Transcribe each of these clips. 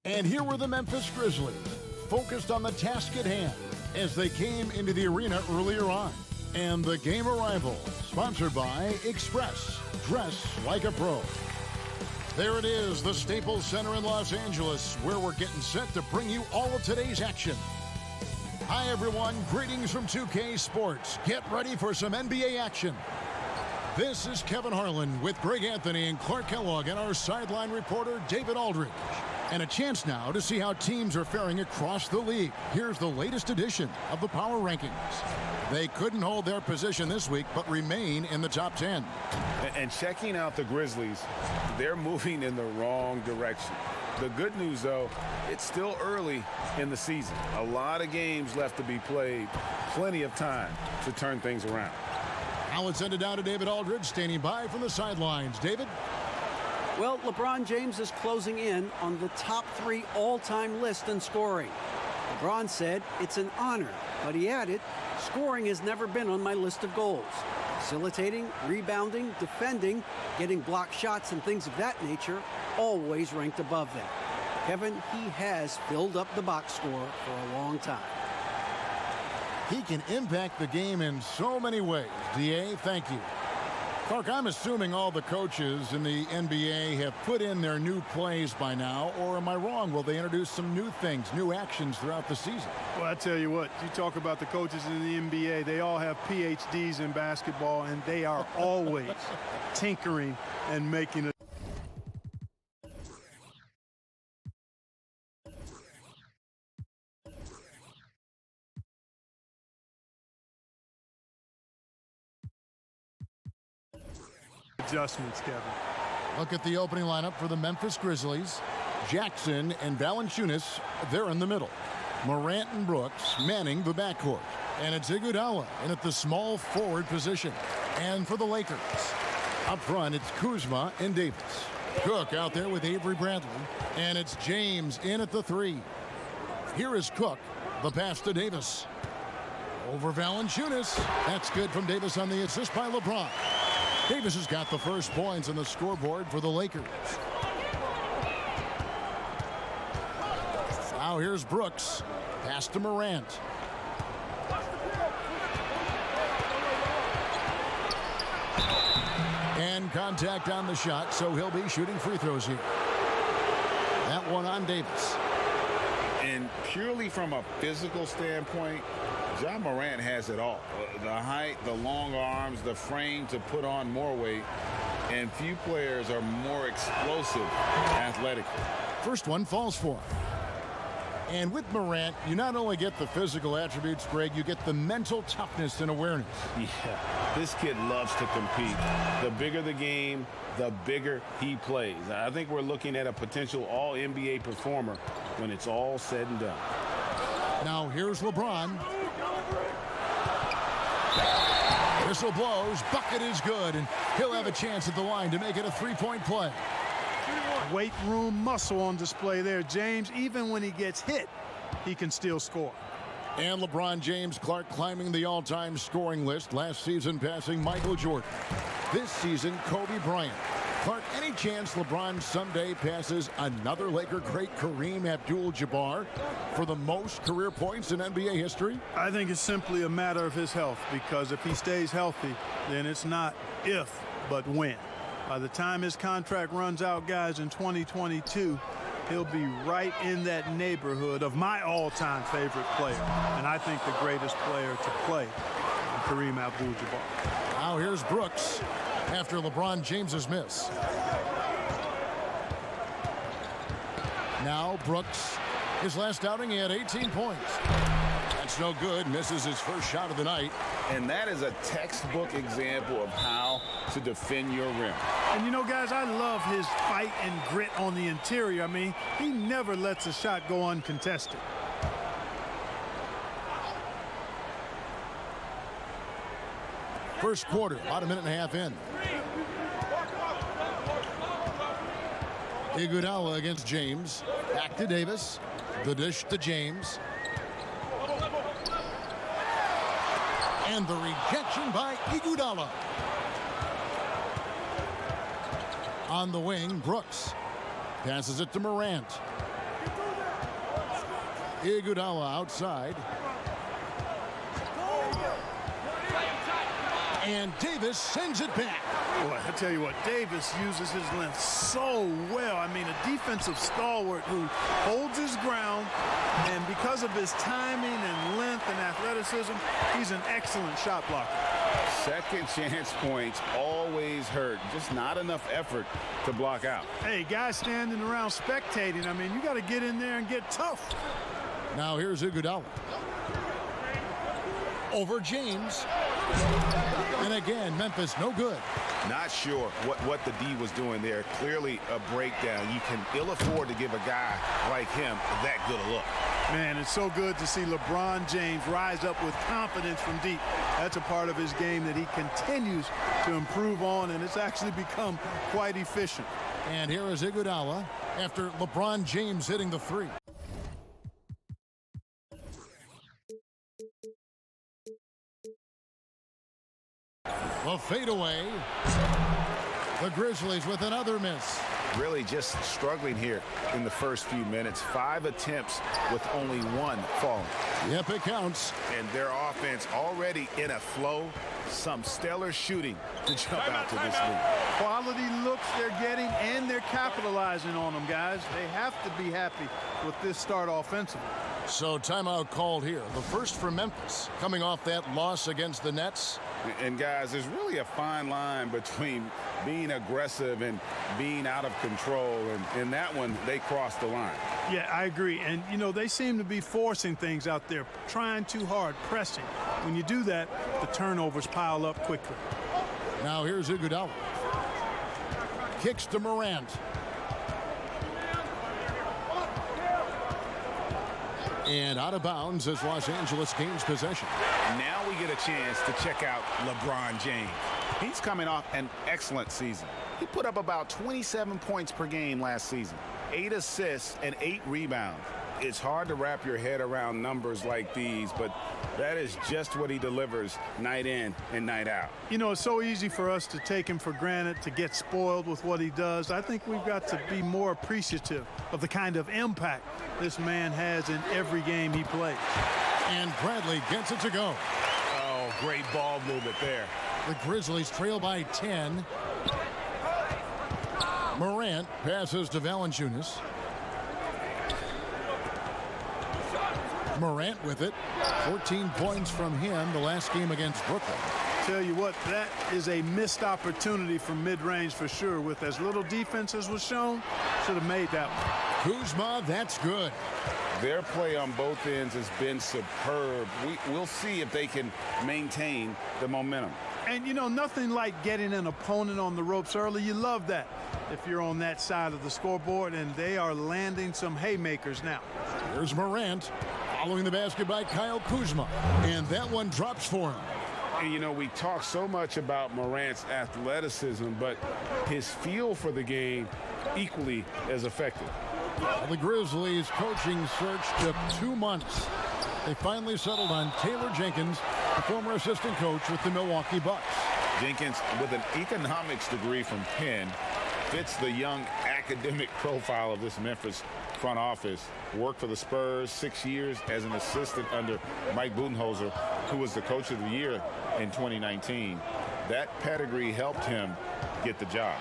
And here were the Memphis Grizzlies, focused on the task at hand as they came into the arena earlier on. And the game arrival, sponsored by Express, dress like a pro. There it is, the Staples Center in Los Angeles, where we're getting set to bring you all of today's action. Hi everyone, greetings from 2K Sports. Get ready for some NBA action. This is Kevin Harlan with Greg Anthony and Clark Kellogg and our sideline reporter David Aldridge. And a chance now to see how teams are faring across the league. Here's the latest edition of the Power Rankings. They couldn't hold their position this week, but remain in the top 10. And checking out the Grizzlies, they're moving in the wrong direction. The good news, though, it's still early in the season. A lot of games left to be played. Plenty of time to turn things around. Now let's send it down to David Aldridge, standing by from the sidelines. David? Well, LeBron James is closing in on the top 3 all-time list in scoring. LeBron said it's an honor, but he added, scoring has never been on my list of goals. Facilitating, rebounding, defending, getting blocked shots and things of that nature always ranked above that. Kevin, he has filled up the box score for a long time. He can impact the game in so many ways. DA, thank you. Clark, I'm assuming all the coaches in the NBA have put in their new plays by now, or am I wrong? Will they introduce some new things, new actions throughout the season? Well, I tell you what, you talk about the coaches in the NBA, they all have PhDs in basketball, and they are always tinkering and making it. Adjustments, Kevin. Look at the opening lineup for the Memphis Grizzlies. Jackson and Valanciunas, they're in the middle. Morant and Brooks manning the backcourt. And it's Iguodala in at the small forward position. And for the Lakers, up front, it's Kuzma and Davis. Cook out there with Avery Bradley. And it's James in at the 3. Here is Cook. The pass to Davis. Over Valanciunas. That's good from Davis on the assist by LeBron. Davis has got the first points on the scoreboard for the Lakers. Now here's Brooks. Pass to Morant. And contact on the shot, so he'll be shooting free throws here. That one on Davis. And purely from a physical standpoint, Ja Morant has it all. The height, the long arms, the frame to put on more weight. And few players are more explosive athletically. First one falls for him. And with Morant, you not only get the physical attributes, Greg, you get the mental toughness and awareness. Yeah, this kid loves to compete. The bigger the game, the bigger he plays. I think we're looking at a potential all-NBA performer when it's all said and done. Now here's LeBron. Whistle blows, bucket is good, and he'll have a chance at the line to make it a three-point play. Weight room muscle on display there. James, even when he gets hit, he can still score. And LeBron James, Clark, climbing the all-time scoring list. Last season passing Michael Jordan. This season, Kobe Bryant. Clark, any chance LeBron someday passes another Laker great, Kareem Abdul-Jabbar, for the most career points in NBA history? I think it's simply a matter of his health, because if he stays healthy, then it's not if, but when. By the time his contract runs out, guys, in 2022, he'll be right in that neighborhood of my all-time favorite player, and I think the greatest player to play, Kareem Abdul-Jabbar. Now here's Brooks after LeBron James's miss. Now Brooks, his last outing, he had 18 points. That's no good, misses his first shot of the night. And that is a textbook example of how to defend your rim. And you know, guys, I love his fight and grit on the interior. I mean, he never lets a shot go uncontested. First quarter, about a minute and a half in. Iguodala against James. Back to Davis. The dish to James. And the rejection by Iguodala. On the wing, Brooks passes it to Morant. Iguodala outside. And Davis sends it back. Boy, I tell you what, Davis uses his length so well. I mean, a defensive stalwart who holds his ground, and because of his timing and length and athleticism, he's an excellent shot blocker. Second chance points always hurt. Just not enough effort to block out. Hey, guys standing around spectating, I mean, you got to get in there and get tough. Now here's Iguodala. Over James. And again, Memphis no good. Not sure what the D was doing there. Clearly a breakdown. You can ill afford to give a guy like him that good a look. Man, it's so good to see LeBron James rise up with confidence from deep. That's a part of his game that he continues to improve on, and it's actually become quite efficient. And here is Iguodala after LeBron James hitting the three. The fadeaway. The Grizzlies with another miss. Really just struggling here in the first few minutes. 5 attempts with only 1 falling. Yep, it counts. And their offense already in a flow. Some stellar shooting to jump out to this lead. Quality looks they're getting, and they're capitalizing on them, guys. They have to be happy with this start offensively. So timeout called here. The first for Memphis, coming off that loss against the Nets. And guys, there's really a fine line between being aggressive and being out of control. And in that one, they crossed the line. Yeah, I agree. And, you know, they seem to be forcing things out there, trying too hard, pressing. When you do that, the turnovers pile up quickly. Now here's Iguodala. Kicks to Morant. And out of bounds as Los Angeles gains possession. Now we get a chance to check out LeBron James. He's coming off an excellent season. He put up about 27 points per game last season, 8 assists and 8 rebounds. It's hard to wrap your head around numbers like these, but that is just what he delivers night in and night out. You know, it's so easy for us to take him for granted, to get spoiled with what he does. I think we've got to be more appreciative of the kind of impact this man has in every game he plays. And Bradley gets it to go. Oh, great ball movement there. The Grizzlies trail by 10. Morant passes to Valanciunas. Morant with it. 14 points from him the last game against Brooklyn. Tell you what, that is a missed opportunity from mid-range for sure. With as little defense as was shown, should have made that one. Kuzma, that's good. Their play on both ends has been superb. We'll see if they can maintain the momentum. And, you know, nothing like getting an opponent on the ropes early. You love that if you're on that side of the scoreboard, and they are landing some haymakers now. Here's Morant following the basket by Kyle Kuzma, and that one drops for him. And, you know, we talk so much about Morant's athleticism, but his feel for the game equally as effective. The Grizzlies coaching search took 2 months. They finally settled on Taylor Jenkins, the former assistant coach with the Milwaukee Bucks. Jenkins with an economics degree from Penn fits the young academic profile of this Memphis front office. Worked for the Spurs 6 years as an assistant under Mike Budenholzer, who was the coach of the year in 2019. That pedigree helped him get the job.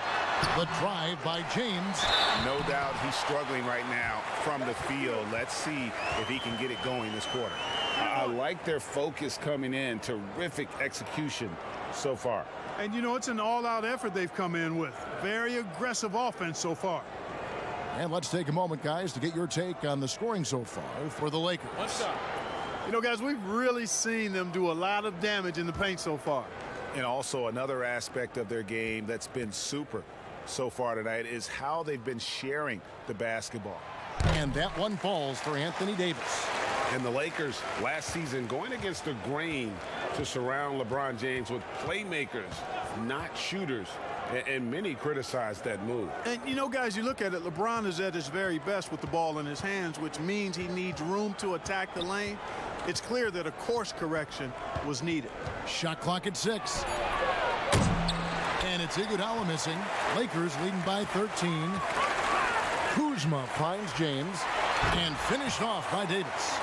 The drive by James. No doubt he's struggling right now from the field. Let's see if he can get it going this quarter. I like their focus coming in. Terrific execution so far. And, you know, it's an all-out effort they've come in with. Very aggressive offense so far. And let's take a moment, guys, to get your take on the scoring so far for the Lakers. You know, guys, we've really seen them do a lot of damage in the paint so far. And also another aspect of their game that's been super so far tonight is how they've been sharing the basketball. And that one falls for Anthony Davis. And the Lakers last season going against the grain to surround LeBron James with playmakers, not shooters. And many criticized that move. And, you know, guys, you look at it, LeBron is at his very best with the ball in his hands, which means he needs room to attack the lane. It's clear that a course correction was needed. Shot clock at 6. And it's Iguodala missing. Lakers leading by 13. Kuzma finds James and finished off by Davis.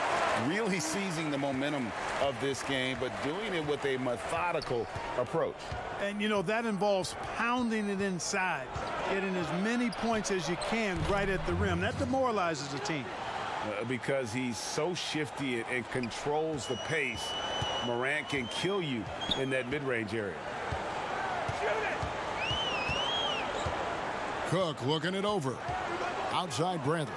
Really seizing the momentum of this game, but doing it with a methodical approach. And, you know, that involves pounding it inside, getting as many points as you can right at the rim. That demoralizes a team. Because he's so shifty and controls the pace, Morant can kill you in that mid-range area. Cook looking it over. Outside Bradley.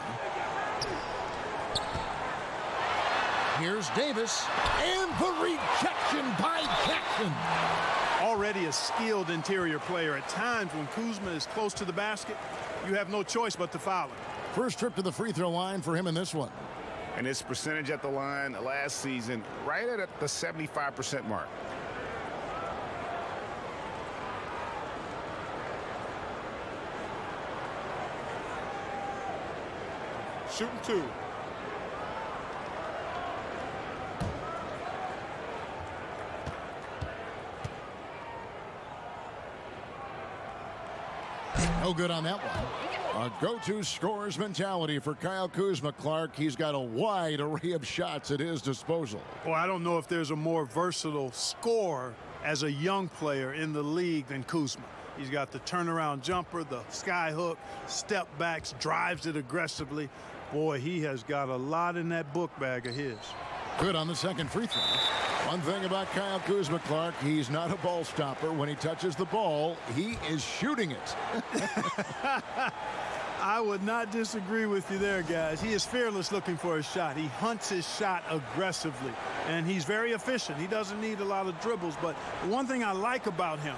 Here's Davis. And the rejection by Jackson. Already a skilled interior player. At times when Kuzma is close to the basket, you have no choice but to foul him. First trip to the free throw line for him in this one. And his percentage at the line last season right at the 75% mark. Shooting 2. No good on that one. A go-to scorer's mentality for Kyle Kuzma, Clark. He's got a wide array of shots at his disposal. Well, I don't know if there's a more versatile scorer as a young player in the league than Kuzma. He's got the turnaround jumper, the sky hook, step backs, drives it aggressively. Boy, he has got a lot in that book bag of his. Good on the second free throw. One thing about Kyle Kuzma, Clark, he's not a ball stopper. When he touches the ball, he is shooting it. I would not disagree with you there, guys. He is fearless looking for his shot. He hunts his shot aggressively, and he's very efficient. He doesn't need a lot of dribbles, but one thing I like about him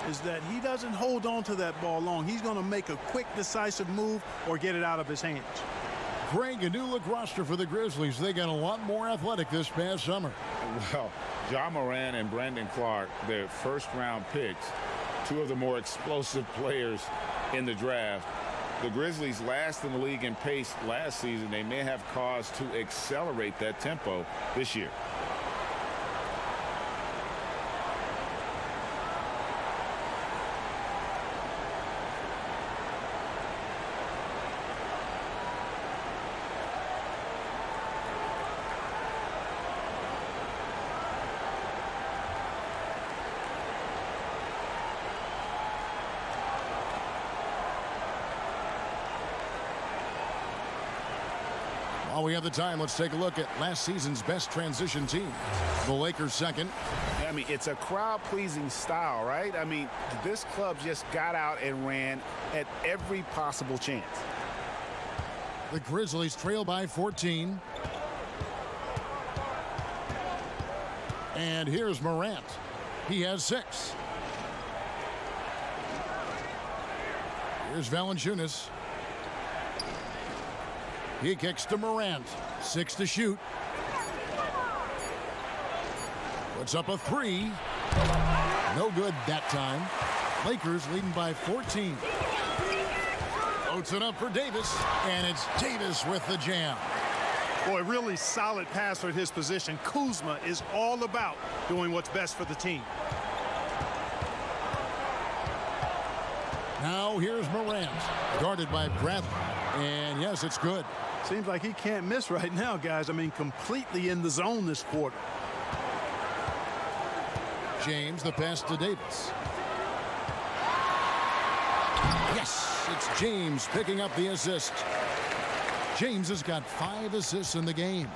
is that he doesn't hold on to that ball long. He's going to make a quick, decisive move or get it out of his hands. Greg, a new look roster for the Grizzlies. They got a lot more athletic this past summer. Well, Ja Morant and Brandon Clark, their first-round picks, two of the more explosive players in the draft. The Grizzlies last in the league in pace last season. They may have cause to accelerate that tempo this year. While we have the time, let's take a look at last season's best transition team. The Lakers second. I mean, it's a crowd-pleasing style, right? I mean, this club just got out and ran at every possible chance. The Grizzlies trail by 14. And here's Morant. He has 6. Here's Valanciunas. He kicks to Morant. 6 to shoot. Puts up a 3. No good that time. Lakers leading by 14. Oats it up for Davis. And it's Davis with the jam. Boy, really solid passer at his position. Kuzma is all about doing what's best for the team. Now here's Morant, guarded by Bradley. And yes, it's good. Seems like he can't miss right now, guys. I mean, completely in the zone this quarter. James, the pass to Davis. Yes, it's James picking up the assist. James has got 5 assists in the game.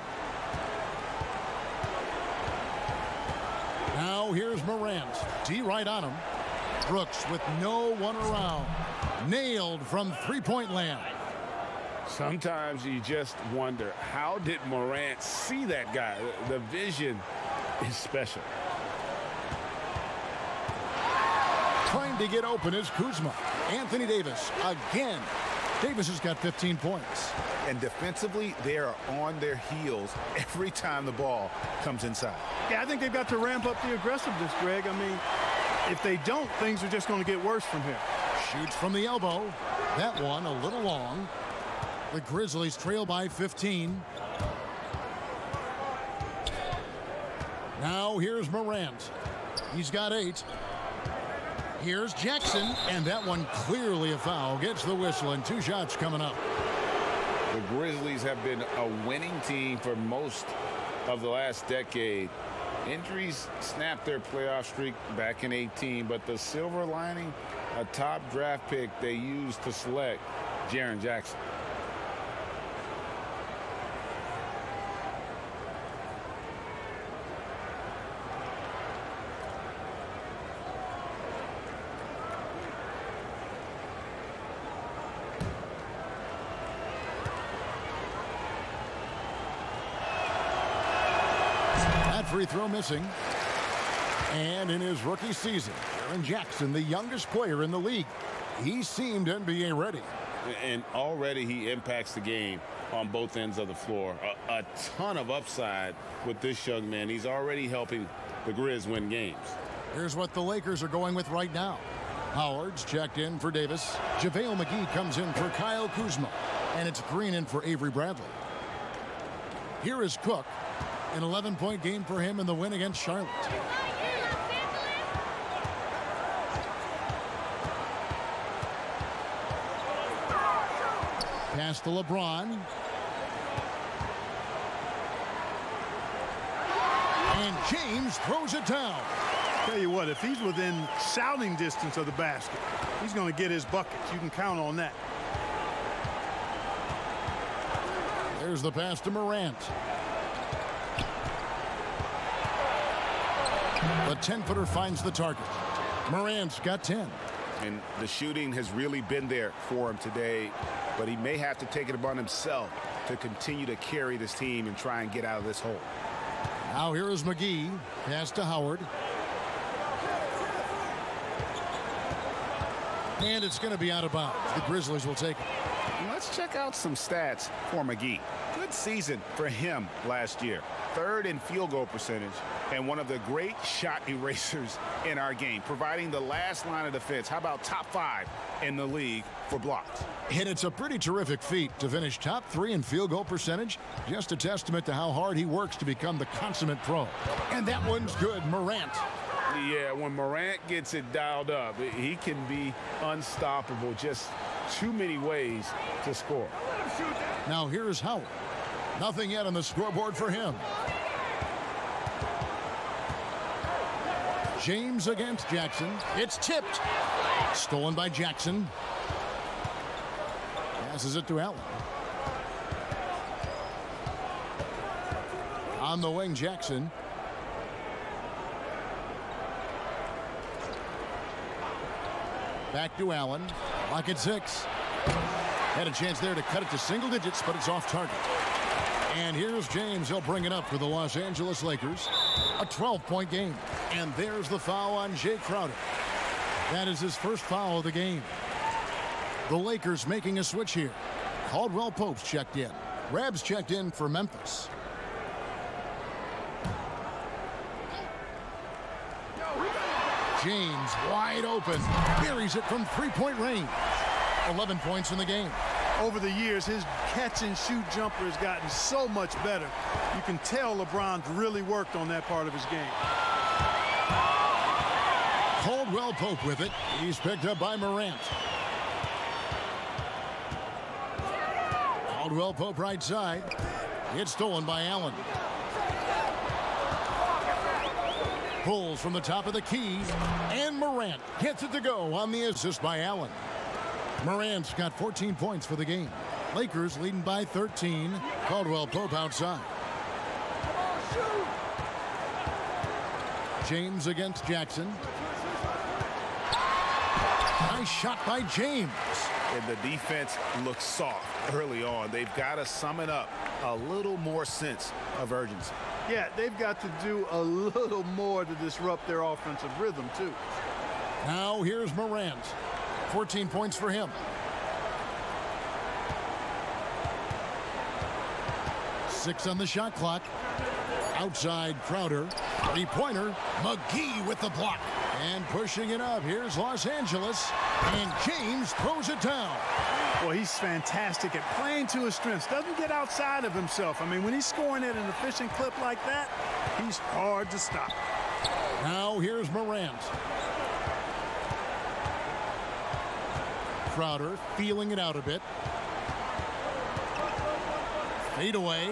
Now here's Morant. D right on him. Brooks with no one around. Nailed from three-point land. Sometimes you just wonder, how did Morant see that guy? The vision is special. Trying to get open is Kuzma. Anthony Davis again. Davis has got 15 points. And defensively, they are on their heels every time the ball comes inside. Yeah, I think they've got to ramp up the aggressiveness, Greg. I mean, if they don't, things are just going to get worse from here. Shoots from the elbow. That one a little long. The Grizzlies trail by 15. Now here's Morant. He's got 8. Here's Jackson, and that one clearly a foul. Gets the whistle, and 2 shots coming up. The Grizzlies have been a winning team for most of the last decade. Injuries snapped their playoff streak back in 18, but the silver lining, a top draft pick they used to select Jaren Jackson. Free throw missing. And in his rookie season, Jaren Jackson, the youngest player in the league, he seemed NBA ready. And already he impacts the game on both ends of the floor. A ton of upside with this young man. He's already helping the Grizz win games. Here's what the Lakers are going with right now. Howard's checked in for Davis. JaVale McGee comes in for Kyle Kuzma. And it's Green in for Avery Bradley. Here is Cook. An 11-point game for him in the win against Charlotte. Pass to LeBron. And James throws it down. Tell you what, if he's within shouting distance of the basket, he's going to get his buckets. You can count on that. There's the pass to Morant. The 10-footer finds the target. Morant's got 10. And the shooting has really been there for him today, but he may have to take it upon himself to continue to carry this team and try and get out of this hole. Now here is McGee. Pass to Howard. And it's going to be out of bounds. The Grizzlies will take it. Let's check out some stats for McGee. Good season for him last year. 3rd in field goal percentage and one of the great shot erasers in our game, providing the last line of defense. How about top 5 in the league for blocks? And it's a pretty terrific feat to finish top 3 in field goal percentage. Just a testament to how hard he works to become the consummate pro. And that one's good. Morant. Yeah, when Morant gets it dialed up, he can be unstoppable. Just too many ways to score. Now here's Howard. Nothing yet on the scoreboard for him. James against Jackson. It's tipped. Stolen by Jackson. Passes it to Allen. On the wing, Jackson. Back to Allen. Lock at 6. Had a chance there to cut it to single digits, but it's off target. And here's James. He'll bring it up for the Los Angeles Lakers. A 12-point game. And there's the foul on Jay Crowder. That is his first foul of the game. The Lakers making a switch here. Caldwell Pope's checked in. Rab's checked in for Memphis. James wide open. Buries it from three-point range. 11 points in the game. Over the years, his catch-and-shoot jumper has gotten so much better. You can tell LeBron's really worked on that part of his game. Caldwell Pope with it. He's picked up by Morant. Caldwell Pope right side. It's stolen by Allen. Pulls from the top of the key, and Morant gets it to go on the assist by Allen. Morant's got 14 points for the game. Lakers leading by 13. Caldwell Pope outside. James against Jackson. Nice shot by James. And the defense looks soft early on. They've got to sum it up. A little more sense of urgency. Yeah, they've got to do a little more to disrupt their offensive rhythm, too. Now here's Morant. 14 points for him. 6 on the shot clock. Outside Crowder. Three-pointer. McGee with the block. And pushing it up. Here's Los Angeles. And James throws it down. Well, he's fantastic at playing to his strengths. Doesn't get outside of himself. I mean, when he's scoring at an efficient clip like that, he's hard to stop. Now here's Morant. Crowder feeling it out a bit. Fade away.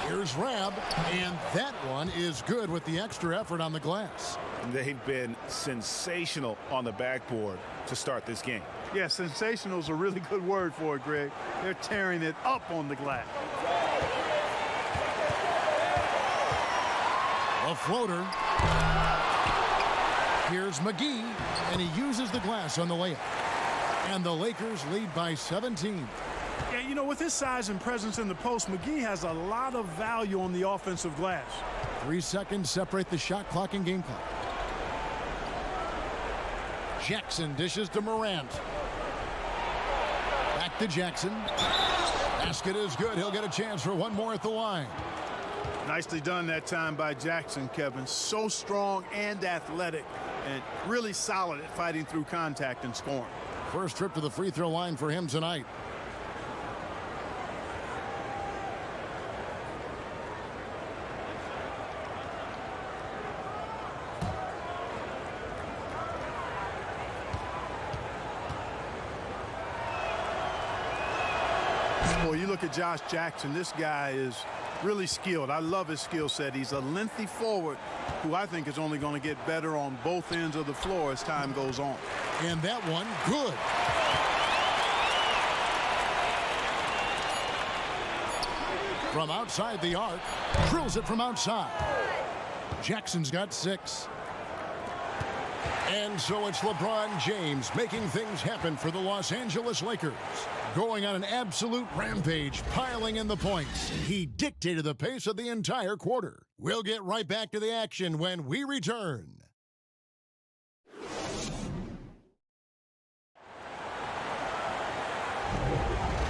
Here's Rab, and that one is good with the extra effort on the glass. They've been sensational on the backboard to start this game. Yeah, sensational is a really good word for it, Greg. They're tearing it up on the glass. A floater. Here's McGee, and he uses the glass on the layup. And the Lakers lead by 17. Yeah, you know, with his size and presence in the post, McGee has a lot of value on the offensive glass. 3 seconds separate the shot clock and game clock. Jackson dishes to Morant. Back to Jackson. Basket is good. He'll get a chance for one more at the line. Nicely done that time by Jackson, Kevin. So strong and athletic, and really solid at fighting through contact and scoring. First trip to the free throw line for him tonight. Boy, you look at Josh Jackson, this guy is really skilled. I love his skill set. He's a lengthy forward who I think is only going to get better on both ends of the floor as time goes on. And that one, good. From outside the arc, drills it from outside. Jackson's got 6. And so it's LeBron James making things happen for the Los Angeles Lakers. Going on an absolute rampage, piling in the points. He dictated the pace of the entire quarter. We'll get right back to the action when we return.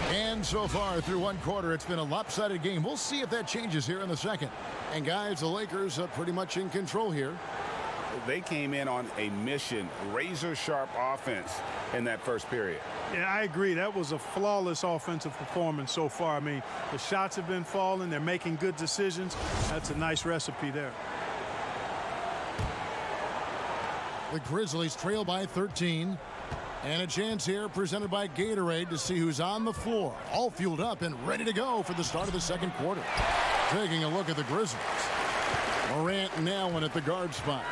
And so far through one quarter, it's been a lopsided game. We'll see if that changes here in the second. And guys, the Lakers are pretty much in control here. They came in on a mission, razor-sharp offense in that first period. Yeah, I agree. That was a flawless offensive performance so far. I mean, the shots have been falling. They're making good decisions. That's a nice recipe there. The Grizzlies trail by 13. And a chance here presented by Gatorade to see who's on the floor. All fueled up and ready to go for the start of the second quarter. Taking a look at the Grizzlies. Morant and Allen at the guard spots.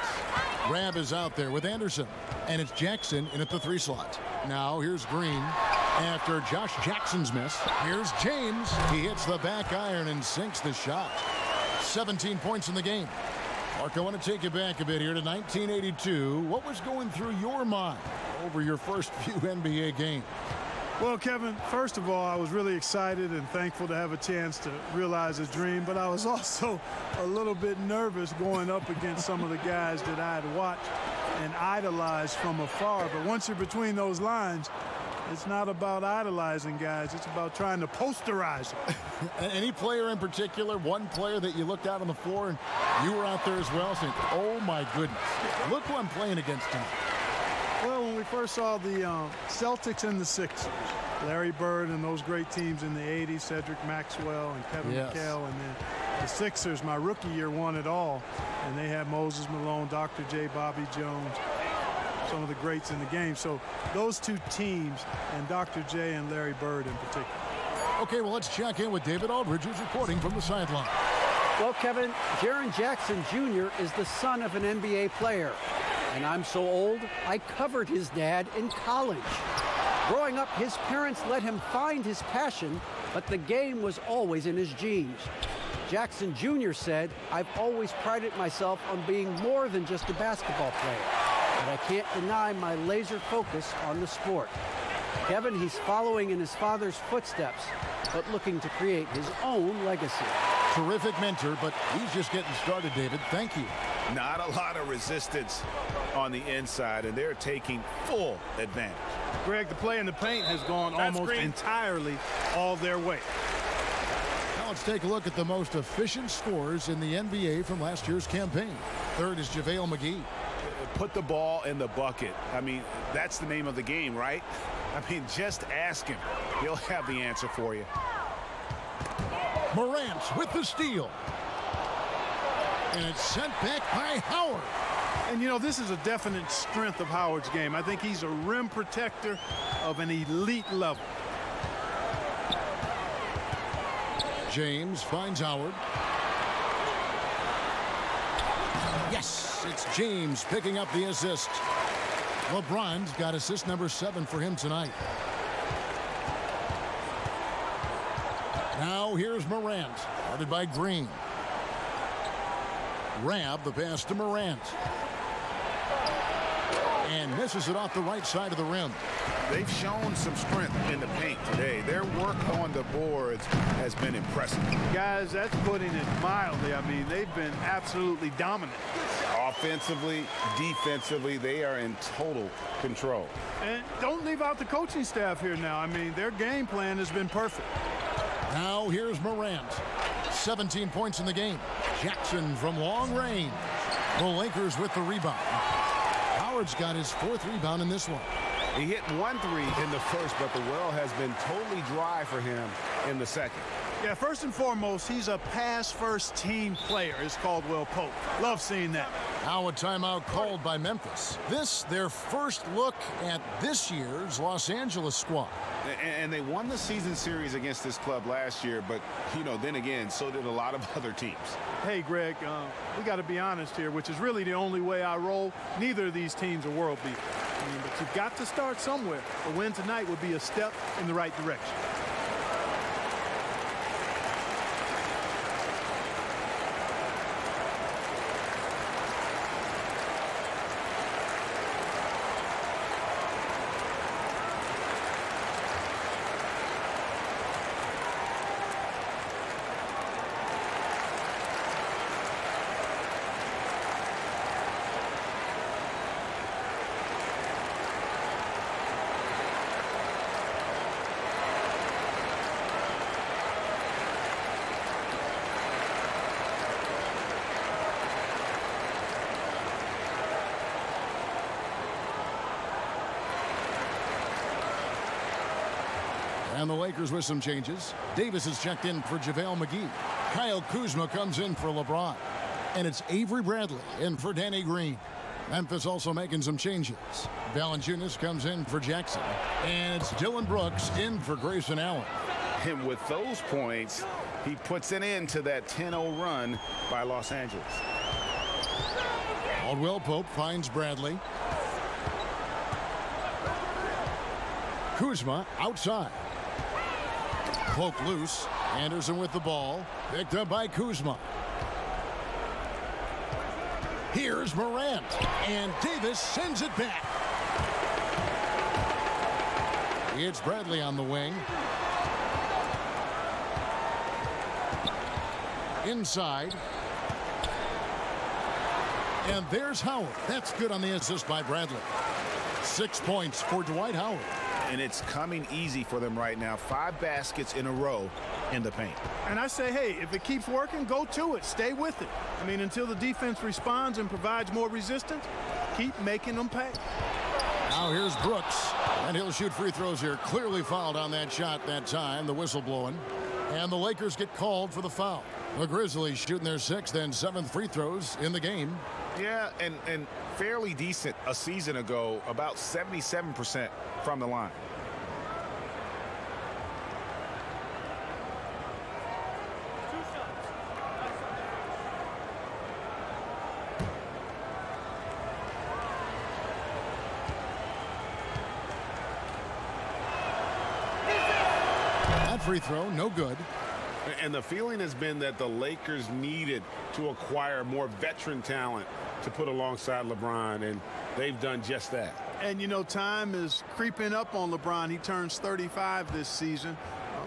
Rab is out there with Anderson. And it's Jackson in at the 3 slot. Now here's Green. After Josh Jackson's miss, here's James. He hits the back iron and sinks the shot. 17 points in the game. Mark, I want to take you back a bit here to 1982. What was going through your mind over your first few NBA games? Well, Kevin, first of all, I was really excited and thankful to have a chance to realize a dream, but I was also a little bit nervous going up against some of the guys that I had watched and idolized from afar. But once you're between those lines, it's not about idolizing guys. It's about trying to posterize them. Any player in particular, one player that you looked out on the floor and you were out there as well saying, oh, my goodness, look who I'm playing against tonight. Well, when we first saw the Celtics and the Sixers, Larry Bird and those great teams in the 80s, Cedric Maxwell and Kevin McHale, and then the Sixers, my rookie year, won it all. And they had Moses Malone, Dr. J, Bobby Jones, some of the greats in the game. So those two teams, and Dr. J and Larry Bird in particular. Okay, well, let's check in with David Aldridge, who's reporting from the sideline. Well, Kevin, Jaren Jackson Jr. is the son of an NBA player. And I'm so old, I covered his dad in college. Growing up, his parents let him find his passion, but the game was always in his genes. Jackson Jr. said, "I've always prided myself on being more than just a basketball player, but I can't deny my laser focus on the sport." Kevin, he's following in his father's footsteps, but looking to create his own legacy. Terrific mentor, but he's just getting started, David. Thank you. Not a lot of resistance on the inside, and they're taking full advantage. Greg, the play in the paint has gone almost entirely all their way. Now let's take a look at the most efficient scorers in the NBA from last year's campaign. Third is JaVale McGee. Put the ball in the bucket. I mean, that's the name of the game, right? I mean, just ask him. He'll have the answer for you. Morant with the steal. And it's sent back by Howard. And, you know, this is a definite strength of Howard's game. I think he's a rim protector of an elite level. James finds Howard. Yes, it's James picking up the assist. LeBron's got assist number 7 for him tonight. Now here's Morant, guarded by Green. Rab the pass to Morant. And misses it off the right side of the rim. They've shown some strength in the paint today. Their work on the boards has been impressive. Guys, that's putting it mildly. I mean, they've been absolutely dominant. Offensively, defensively, they are in total control. And don't leave out the coaching staff here now. I mean, their game plan has been perfect. Now here's Morant. 17 points in the game. Jackson from long range. The Lakers with the rebound. Howard's got his 4th rebound in this one. He hit 1 3 in the first, but the well has been totally dry for him in the second. Yeah, first and foremost, he's a pass-first team player, is Caldwell Pope. Love seeing that. Now a timeout called by Memphis. This, their first look at this year's Los Angeles squad. And they won the season series against this club last year, but, you know, then again, so did a lot of other teams. Hey, Greg, we got to be honest here, which is really the only way I roll. Neither of these teams are world beaters. I mean, but you've got to start somewhere. A win tonight would be a step in the right direction. And the Lakers with some changes. Davis is checked in for JaVale McGee. Kyle Kuzma comes in for LeBron. And it's Avery Bradley in for Danny Green. Memphis also making some changes. Valanciunas comes in for Jackson. And it's Dylan Brooks in for Grayson Allen. And with those points, he puts an end to that 10-0 run by Los Angeles. Caldwell Pope finds Bradley. Kuzma outside. Pope loose. Anderson with the ball. Picked up by Kuzma. Here's Morant. And Davis sends it back. It's Bradley on the wing. Inside. And there's Howard. That's good on the assist by Bradley. 6 points for Dwight Howard. And it's coming easy for them right now. 5 baskets in a row in the paint. And I say, hey, if it keeps working, go to it. Stay with it. I mean, until the defense responds and provides more resistance, keep making them pay. Now here's Brooks. And he'll shoot free throws here. Clearly fouled on that shot that time. The whistle blowing. And the Lakers get called for the foul. The Grizzlies shooting their 6th and 7th free throws in the game. Yeah, and fairly decent a season ago, about 77% from the line. second free throw, no good. And the feeling has been that the Lakers needed to acquire more veteran talent to put alongside LeBron, and they've done just that. And, you know, time is creeping up on LeBron. He turns 35 this season.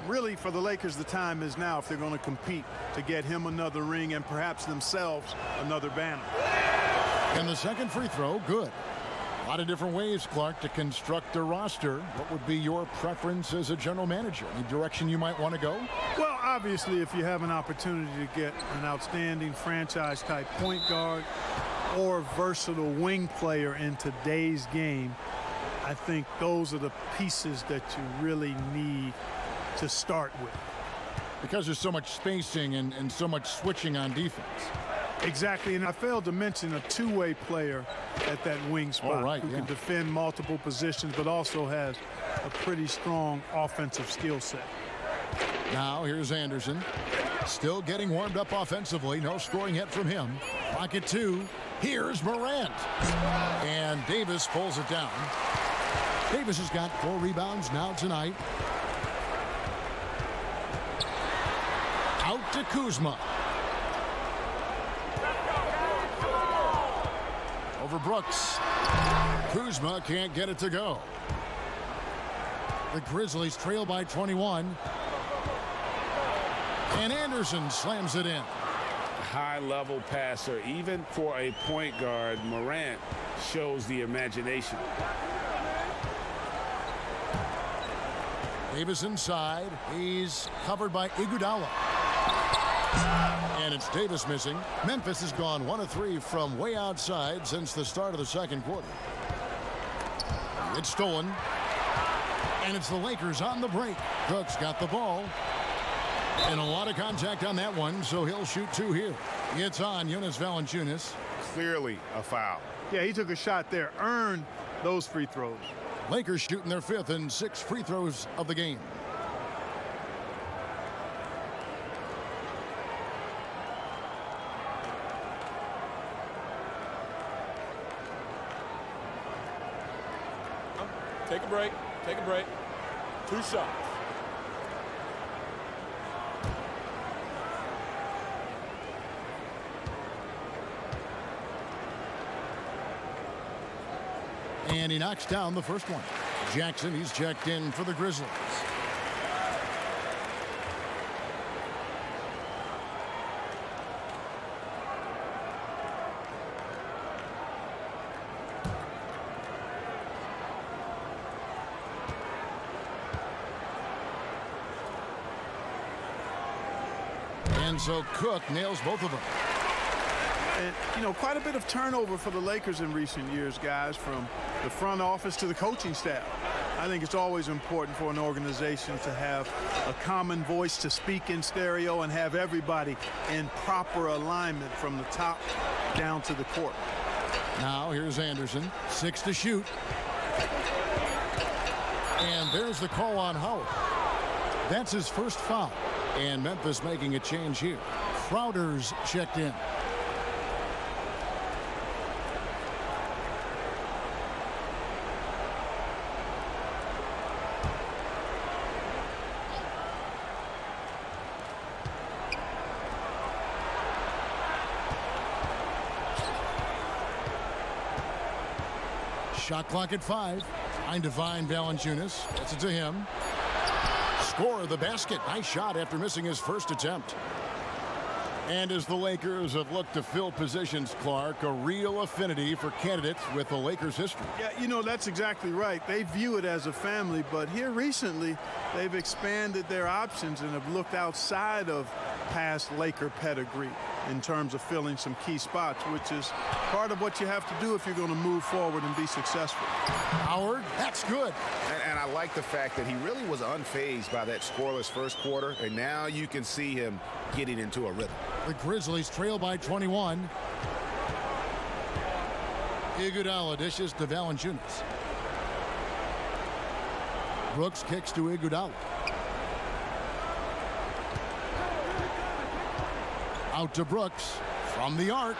Really, for the Lakers, the time is now if they're going to compete to get him another ring and perhaps themselves another banner. And the second free throw, good. A lot of different ways, Clark, to construct a roster. What would be your preference as a general manager? Any direction you might want to go? Well, obviously, if you have an opportunity to get an outstanding franchise-type point guard or versatile wing player in today's game, I think those are the pieces that you really need to start with. Because there's so much spacing and so much switching on defense. Exactly, and I failed to mention a two-way player at that wing spot who can defend multiple positions but also has a pretty strong offensive skill set. Now here's Anderson. Still getting warmed up offensively. No scoring yet from him. Pocket two. Here's Morant. And Davis pulls it down. Davis has got 4 rebounds now tonight. Out to Kuzma. Over Brooks. Kuzma can't get it to go. The Grizzlies trail by 21. And Anderson slams it in. High-level passer. Even for a point guard, Morant shows the imagination. Davis inside. He's covered by Iguodala. And it's Davis missing. Memphis has gone 1 of 3 from way outside since the start of the second quarter. It's stolen. And it's the Lakers on the break. Brooks got the ball. And a lot of contact on that one, so he'll shoot 2 here. It's on Jonas Valanciunas. Clearly a foul. Yeah, he took a shot there. Earned those free throws. Lakers shooting their 5th and 6th free throws of the game. Take a break. Take a break. 2 shots. And he knocks down the first one. Jackson, he's checked in for the Grizzlies. And so Cook nails both of them. And, you know, quite a bit of turnover for the Lakers in recent years, guys, from the front office to the coaching staff. I think it's always important for an organization to have a common voice to speak in stereo and have everybody in proper alignment from the top down to the court. Now here's Anderson. 6 to shoot. And there's the call on Howard. That's his first foul. And Memphis making a change here. Crowder's checked in. Shot clock at 5. Trying to find Valanciunas. Gets it to him. Score of the basket. Nice shot after missing his first attempt. And as the Lakers have looked to fill positions, Clark, a real affinity for candidates with the Lakers history. Yeah, you know, that's exactly right. They view it as a family, but here recently they've expanded their options and have looked outside of past Laker pedigree in terms of filling some key spots, which is part of what you have to do if you're going to move forward and be successful. Howard, that's good. And I like the fact that he really was unfazed by that scoreless first quarter, and now you can see him getting into a rhythm. The Grizzlies trail by 21. Iguodala dishes to Valanciunas. Brooks kicks to Iguodala. Out to Brooks from the arc.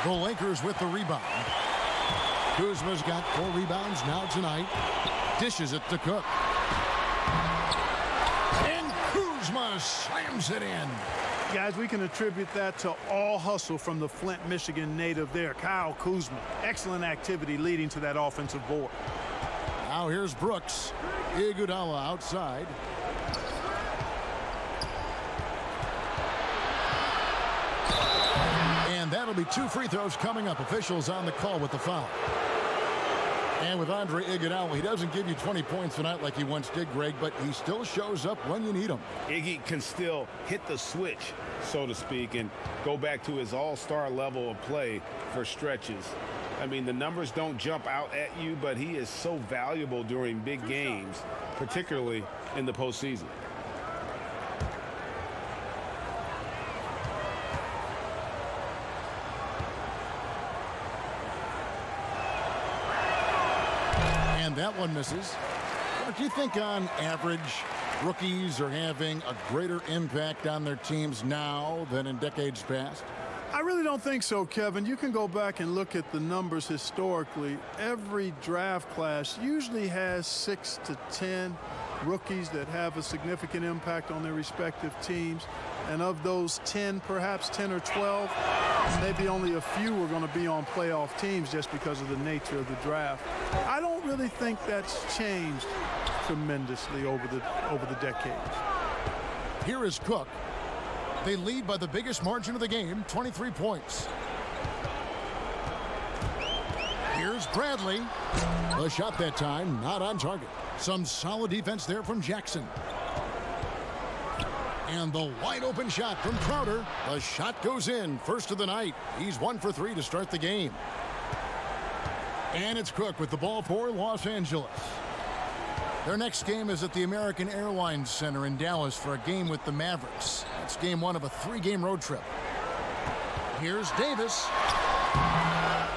The Lakers with the rebound. Kuzma's got 4 rebounds now tonight. Dishes it to Cook. Kuzma slams it in. Guys, we can attribute that to all hustle from the Flint, Michigan native there, Kyle Kuzma. Excellent activity leading to that offensive board. Now here's Brooks. Iguodala outside. And that'll be 2 free throws coming up. Officials on the call with the foul. And with Andre Iguodala, he doesn't give you 20 points tonight like he once did, Greg, but he still shows up when you need him. Iggy can still hit the switch, so to speak, and go back to his all-star level of play for stretches. I mean, the numbers don't jump out at you, but he is so valuable during big games, particularly in the postseason. And that one misses. Do you think on average rookies are having a greater impact on their teams now than in decades past? I really don't think so, Kevin. You can go back and look at the numbers historically. Every draft class usually has 6 to 10 rookies that have a significant impact on their respective teams. And of those 10, perhaps 10 or 12, maybe only a few are going to be on playoff teams just because of the nature of the draft. I don't really think that's changed tremendously over the decades. Here is Cook. They lead by the biggest margin of the game, 23 points. Here's Bradley. The shot that time, not on target. Some solid defense there from Jackson. And the wide open shot from Crowder. The shot goes in, first of the night. He's 1 for 3 to start the game. And it's Cook with the ball for Los Angeles. Their next game is at the American Airlines Center in Dallas for a game with the Mavericks. That's game 1 of a 3-game road trip. Here's Davis.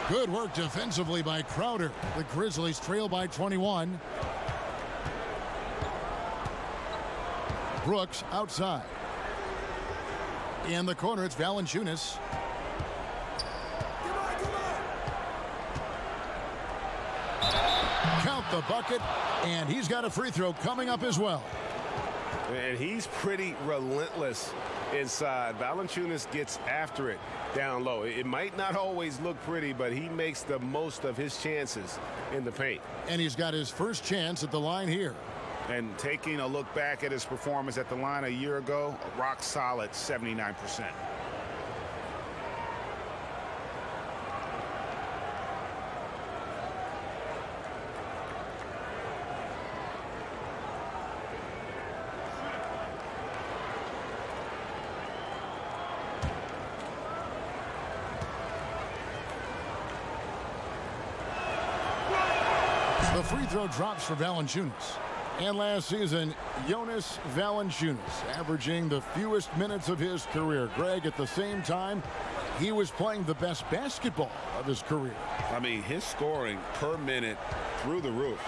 Good work defensively by Crowder. The Grizzlies trail by 21. Brooks outside. In the corner, it's Valanciunas. Count the bucket, and he's got a free throw coming up as well. And he's pretty relentless inside. Valanciunas gets after it down low. It might not always look pretty, but he makes the most of his chances in the paint. And he's got his first chance at the line here. And taking a look back at his performance at the line a year ago, a rock solid 79%. The free throw drops for Valanciunas. And last season, Jonas Valanciunas averaging the fewest minutes of his career. Greg, at the same time, he was playing the best basketball of his career. I mean, his scoring per minute through the roof.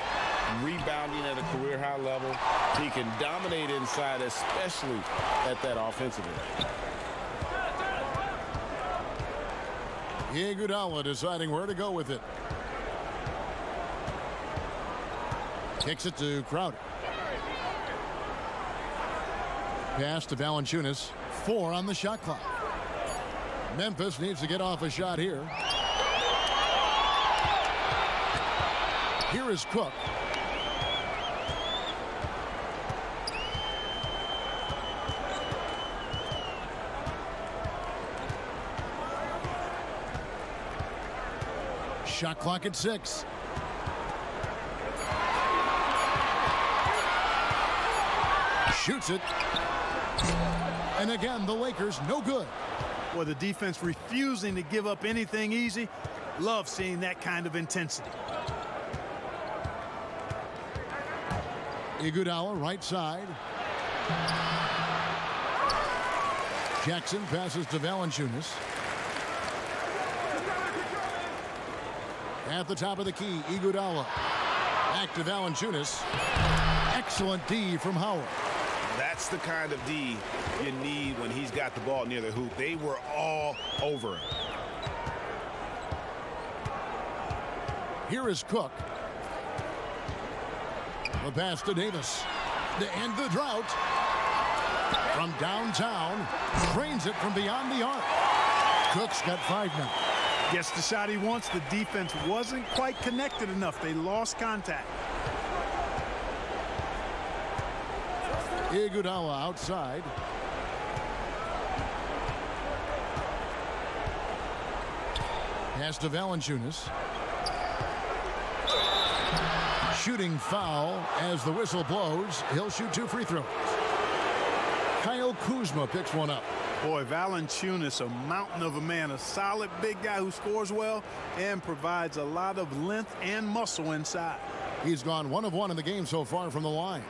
Rebounding at a career high level. He can dominate inside, especially at that offensive end. Iguodala deciding where to go with it. Kicks it to Crowder. Pass to Valanciunas. 4 on the shot clock. Memphis needs to get off a shot here. Here is Cook. Shot clock at 6. Shoots it. And again, the Lakers no good. Well, the defense refusing to give up anything easy. Love seeing that kind of intensity. Iguodala right side. Jackson passes to Valanciunas. At the top of the key, Iguodala. Back to Valanciunas. Excellent D from Howard. That's the kind of D you need when he's got the ball near the hoop. They were all over him. Here is Cook. The pass to Davis. To end the drought. From downtown, drains it from beyond the arc. Cook's got 5 now. Gets the shot he wants. The defense wasn't quite connected enough. They lost contact. Iguodala outside. Pass to Valanciunas. Shooting foul as the whistle blows. He'll shoot 2 free throws. Kyle Kuzma picks one up. Boy, Valanciunas, a mountain of a man, a solid big guy who scores well and provides a lot of length and muscle inside. He's gone 1 of 1 in the game so far from the line.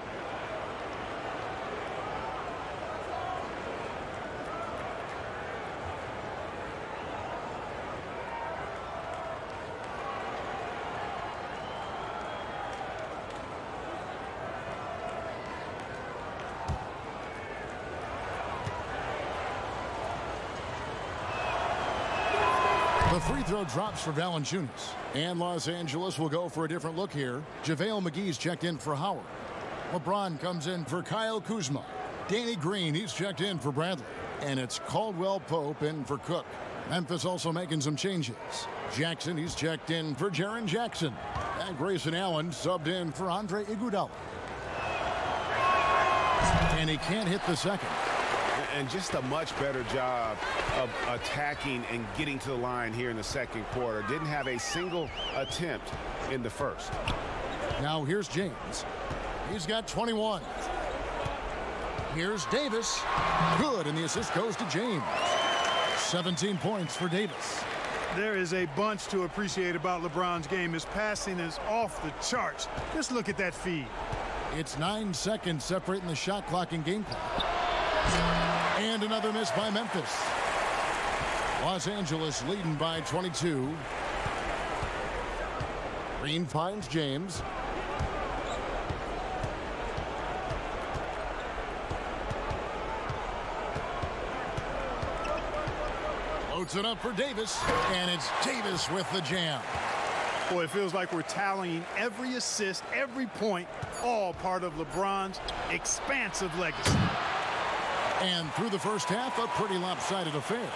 The free throw drops for Valanciunas. And Los Angeles will go for a different look here. JaVale McGee's checked in for Howard. LeBron comes in for Kyle Kuzma. Danny Green, he's checked in for Bradley. And it's Caldwell Pope in for Cook. Memphis also making some changes. Jackson, he's checked in for Jaren Jackson. And Grayson Allen subbed in for Andre Iguodala. And he can't hit the second. And just a much better job of attacking and getting to the line here in the second quarter. Didn't have a single attempt in the first. Now here's James. He's got 21. Here's Davis. Good, and the assist goes to James. 17 points for Davis. There is a bunch to appreciate about LeBron's game. His passing is off the charts. Just look at that feed. It's 9 seconds separating the shot clock and game clock. And another miss by Memphis. Los Angeles leading by 22. Green finds James. Loads it up for Davis, and it's Davis with the jam. Boy, it feels like we're tallying every assist, every point, all part of LeBron's expansive legacy. And through the first half, a pretty lopsided affair.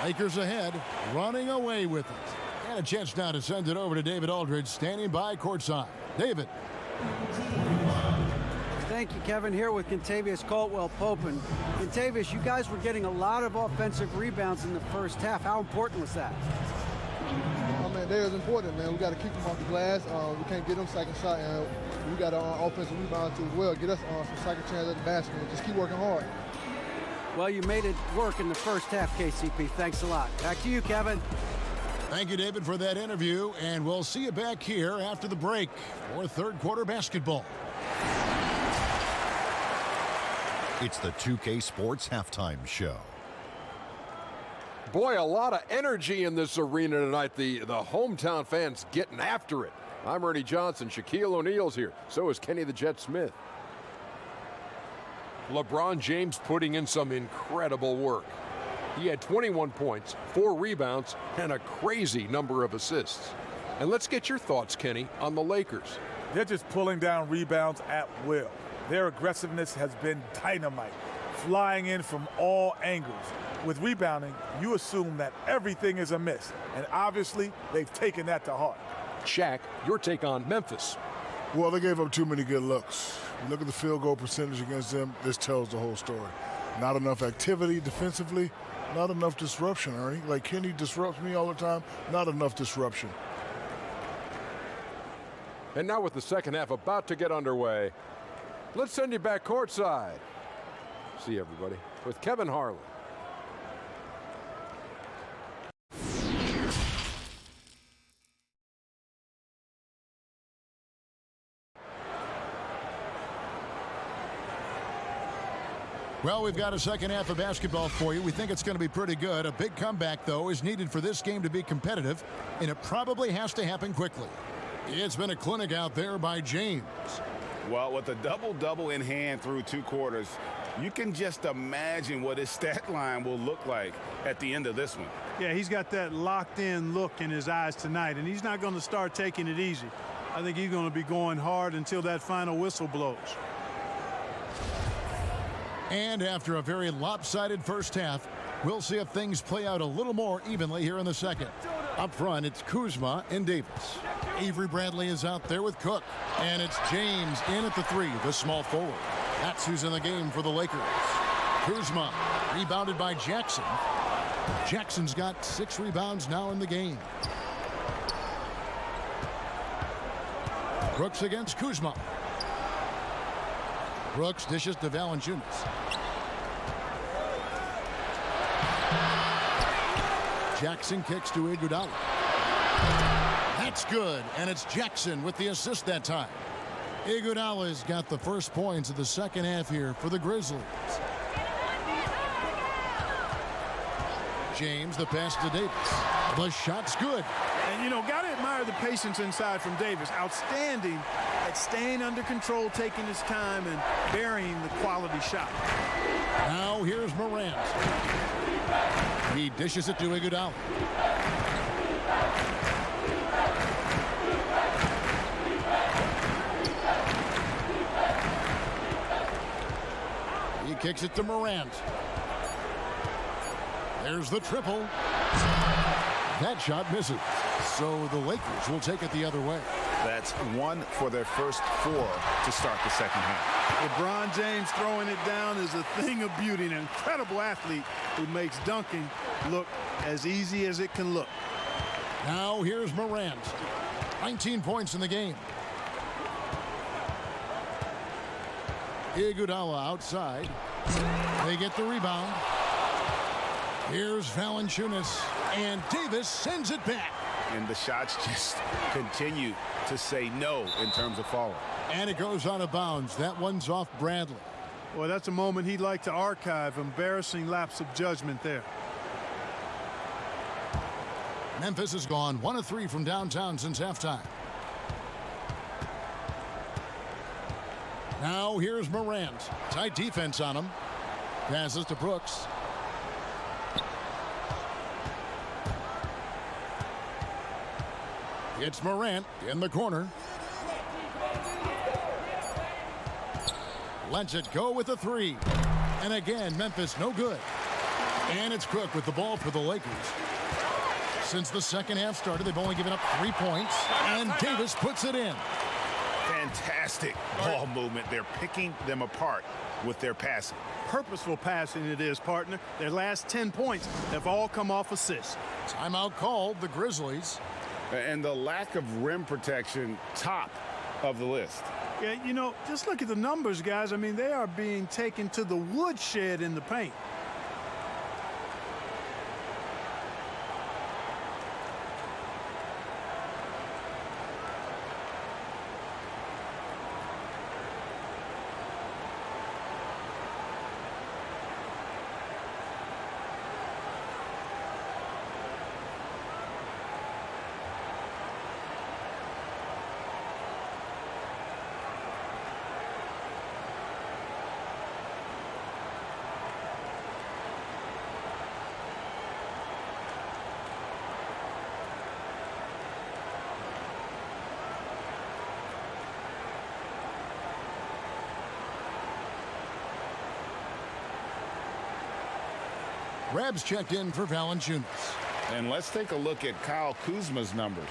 Lakers ahead, running away with it. And a chance now to send it over to David Aldridge, standing by courtside. David. Thank you, Kevin. Here with Kentavious Caldwell-Pope. And Kentavious, you guys were getting a lot of offensive rebounds in the first half. How important was that? Oh, man, that is important, man. We got to keep them off the glass. We can't get them second shot. And we got offensive rebound too as well. Get us some second chance at the basket and just keep working hard. Well, you made it work in the first half, KCP. Thanks a lot. Back to you, Kevin. Thank you, David, for that interview. And we'll see you back here after the break for third quarter basketball. It's the 2K Sports Halftime Show. Boy, a lot of energy in this arena tonight. The hometown fans getting after it. I'm Ernie Johnson. Shaquille O'Neal's here. So is Kenny the Jet Smith. LeBron James putting in some incredible work. He had 21 points, 4 rebounds, and a crazy number of assists. And let's get your thoughts, Kenny, on the Lakers. They're just pulling down rebounds at will. Their aggressiveness has been dynamite, flying in from all angles. With rebounding, you assume that everything is a miss, and obviously they've taken that to heart. Shaq, your take on Memphis. Well, they gave up too many good looks. You look at the field goal percentage against them, this tells the whole story. Not enough activity defensively, not enough disruption, Ernie. Like Kenny disrupts me all the time, not enough disruption. And now with the second half about to get underway, let's send you back courtside. See everybody with Kevin Harlan. Well, we've got a second half of basketball for you. We think it's going to be pretty good. A big comeback, though, is needed for this game to be competitive, and it probably has to happen quickly. It's been a clinic out there by James. Well, with a double-double in hand through 2 quarters, you can just imagine what his stat line will look like at the end of this one. Yeah, he's got that locked-in look in his eyes tonight, and he's not going to start taking it easy. I think he's going to be going hard until that final whistle blows. And after a very lopsided first half, we'll see if things play out a little more evenly here in the second. Up front, it's Kuzma and Davis. Avery Bradley is out there with Cook. And it's James in at the 3, the small forward. That's who's in the game for the Lakers. Kuzma, rebounded by Jackson. Jackson's got 6 rebounds now in the game. Brooks against Kuzma. Brooks dishes to Valanciunas. Jackson kicks to Iguodala. That's good, and it's Jackson with the assist that time. Iguodala's got the first points of the second half here for the Grizzlies. James, the pass to Davis. The shot's good. And, you know, got to admire the patience inside from Davis. Outstanding at staying under control, taking his time, and burying the quality shot. Now here's Morant. He dishes it to Iguodala. He kicks it to Morant. There's the triple. That shot misses. So the Lakers will take it the other way. That's 1 for their first 4 to start the second half. LeBron James throwing it down is a thing of beauty. An incredible athlete who makes dunking look as easy as it can look. Now here's Morant. 19 points in the game. Iguodala outside. They get the rebound. Here's Valanciunas, and Davis sends it back. And the shots just continue to say no in terms of falling. And it goes out of bounds. That one's off Bradley. Well, that's a moment he'd like to archive. Embarrassing lapse of judgment there. Memphis has gone 1 of 3 from downtown since halftime. Now here's Morant. Tight defense on him. Passes to Brooks. It's Morant in the corner. Lets it go with a 3. And again, Memphis no good. And it's Cook with the ball for the Lakers. Since the second half started, they've only given up 3 points. And Davis puts it in. Fantastic ball movement. They're picking them apart with their passing. Purposeful passing it is, partner. Their last 10 points have all come off assists. Timeout called, the Grizzlies. And the lack of rim protection, top of the list. Yeah, you know, just look at the numbers, guys. I mean, they are being taken to the woodshed in the paint. Rabs checked in for Valanciunas. And let's take a look at Kyle Kuzma's numbers.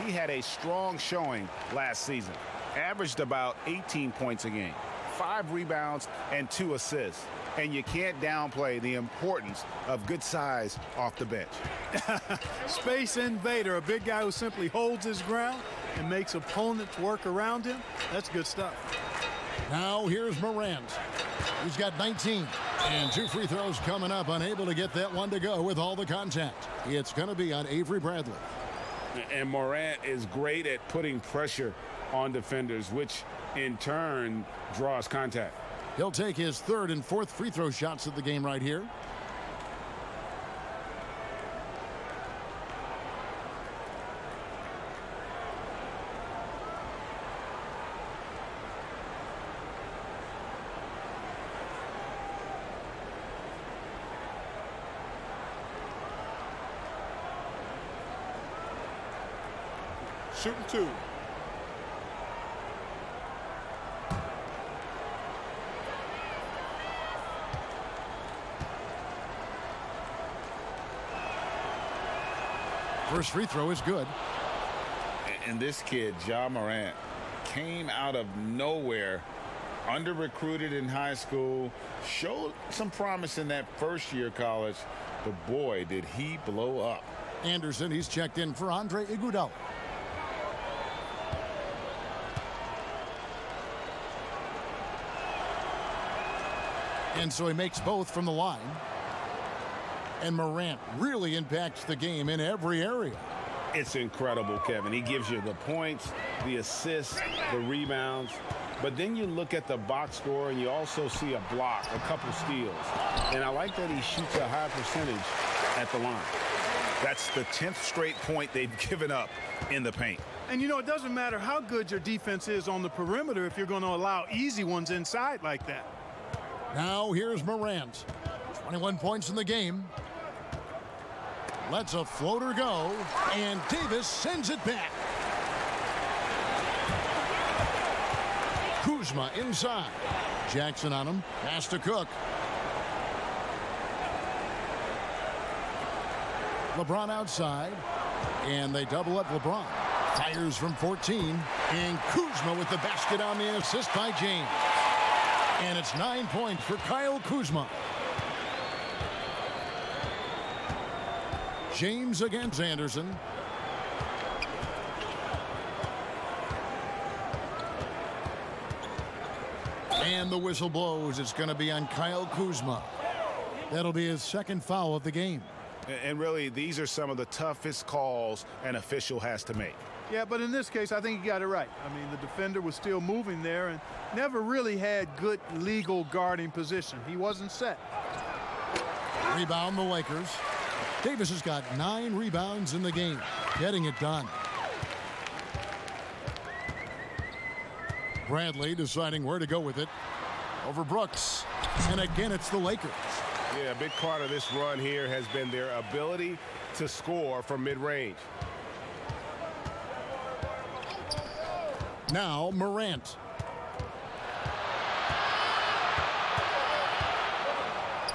He had a strong showing last season. Averaged about 18 points a game, 5 rebounds, and 2 assists. And you can't downplay the importance of good size off the bench. Space invader, a big guy who simply holds his ground and makes opponents work around him. That's good stuff. Now here's Morant. He's got 19. And 2 free throws coming up. Unable to get that one to go with all the contact. It's going to be on Avery Bradley. And Morant is great at putting pressure on defenders, which in turn draws contact. He'll take his 3rd and 4th free throw shots of the game right here. Shooting 2. First free throw is good. And this kid, Ja Morant, came out of nowhere, under-recruited in high school, showed some promise in that first year of college, but boy, did he blow up. Anderson, he's checked in for Andre Iguodala. And so he makes both from the line. And Morant really impacts the game in every area. It's incredible, Kevin. He gives you the points, the assists, the rebounds. But then you look at the box score and you also see a block, a couple steals. And I like that he shoots a high percentage at the line. That's the 10th straight point they've given up in the paint. And, you know, it doesn't matter how good your defense is on the perimeter if you're going to allow easy ones inside like that. Now here's Morant. 21 points in the game. Lets a floater go, and Davis sends it back. Kuzma inside. Jackson on him. Pass to Cook. LeBron outside, and they double up LeBron. Fires from 14, and Kuzma with the basket on the assist by James. And it's 9 points for Kyle Kuzma. James against Anderson. And the whistle blows. It's going to be on Kyle Kuzma. That'll be his second foul of the game. And really, these are some of the toughest calls an official has to make. Yeah, but in this case, I think he got it right. I mean, the defender was still moving there and never really had good legal guarding position. He wasn't set. Rebound the Lakers. Davis has got 9 rebounds in the game, getting it done. Bradley deciding where to go with it. Over Brooks. And again, it's the Lakers. Yeah, a big part of this run here has been their ability to score from mid-range. Now Morant.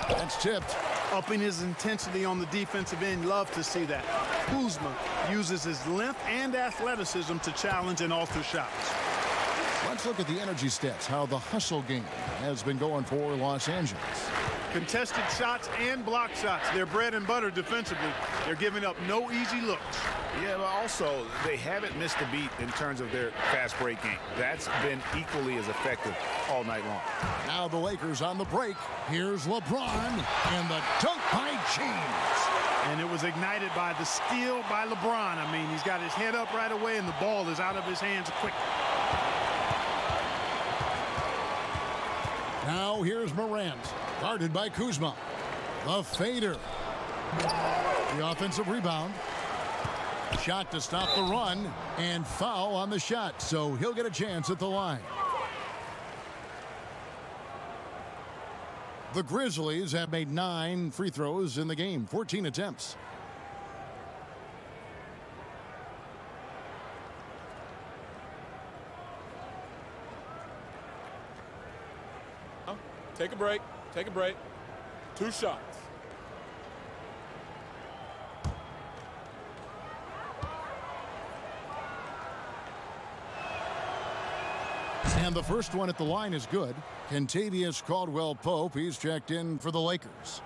That's tipped. Upping his intensity on the defensive end. Love to see that. Kuzma uses his length and athleticism to challenge and alter shots. Let's look at the energy stats, how the hustle game has been going for Los Angeles. Contested shots and block shots. They're bread and butter defensively. They're giving up no easy looks. Yeah, but also, they haven't missed a beat in terms of their fast break game. That's been equally as effective all night long. Now the Lakers on the break. Here's LeBron and the dunk by James. And it was ignited by the steal by LeBron. I mean, he's got his head up right away and the ball is out of his hands quick. Now here's Morant, guarded by Kuzma. The fader. The offensive rebound. Shot to stop the run, and foul on the shot, so he'll get a chance at the line. The Grizzlies have made 9 free throws in the game, 14 attempts. Take a break. Take a break. 2 shots. And the first one at the line is good. Kentavious Caldwell-Pope, he's checked in for the Lakers.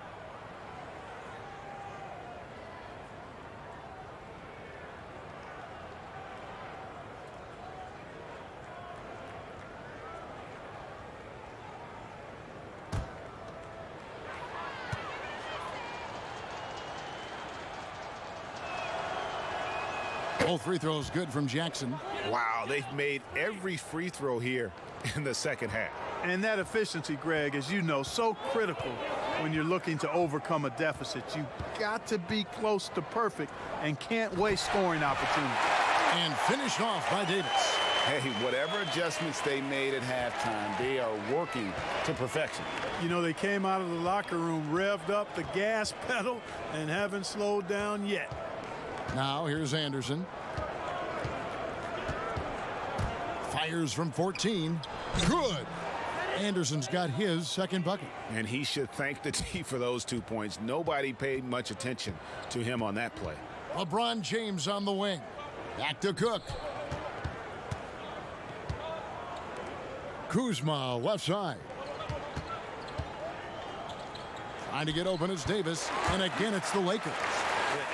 Both free throws good from Jackson. Wow, they've made every free throw here in the second half. And that efficiency, Greg, as you know, so critical when you're looking to overcome a deficit. You've got to be close to perfect and can't waste scoring opportunities. And finished off by Davis. Hey, whatever adjustments they made at halftime, they are working to perfection. You know, they came out of the locker room, revved up the gas pedal, and haven't slowed down yet. Now here's Anderson. Fires from 14. Good. Anderson's got his second bucket. And he should thank the D for those 2 points. Nobody paid much attention to him on that play. LeBron James on the wing. Back to Cook. Kuzma, left side. Trying to get open is Davis, and again it's the Lakers.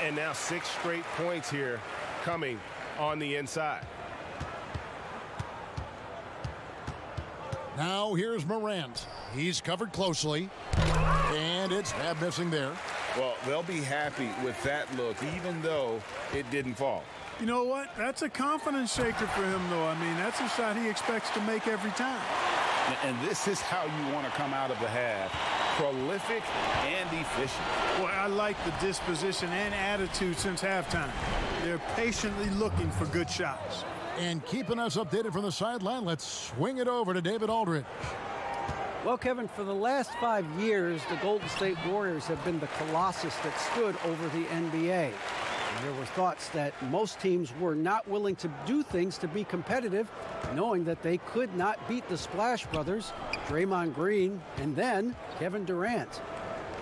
And now 6 straight points here coming on the inside. Now here's Morant. He's covered closely, and it's bad missing there. Well, they'll be happy with that look, even though it didn't fall. You know what? That's a confidence shaker for him, though. I mean, that's a shot he expects to make every time. And this is how you want to come out of the half. Prolific and efficient. Well, I like the disposition and attitude since halftime. They're patiently looking for good shots. And keeping us updated from the sideline, let's swing it over to David Aldridge. Well, Kevin, for the last 5 years, the Golden State Warriors have been the colossus that stood over the NBA. And there were thoughts that most teams were not willing to do things to be competitive, knowing that they could not beat the Splash Brothers, Draymond Green, and then Kevin Durant.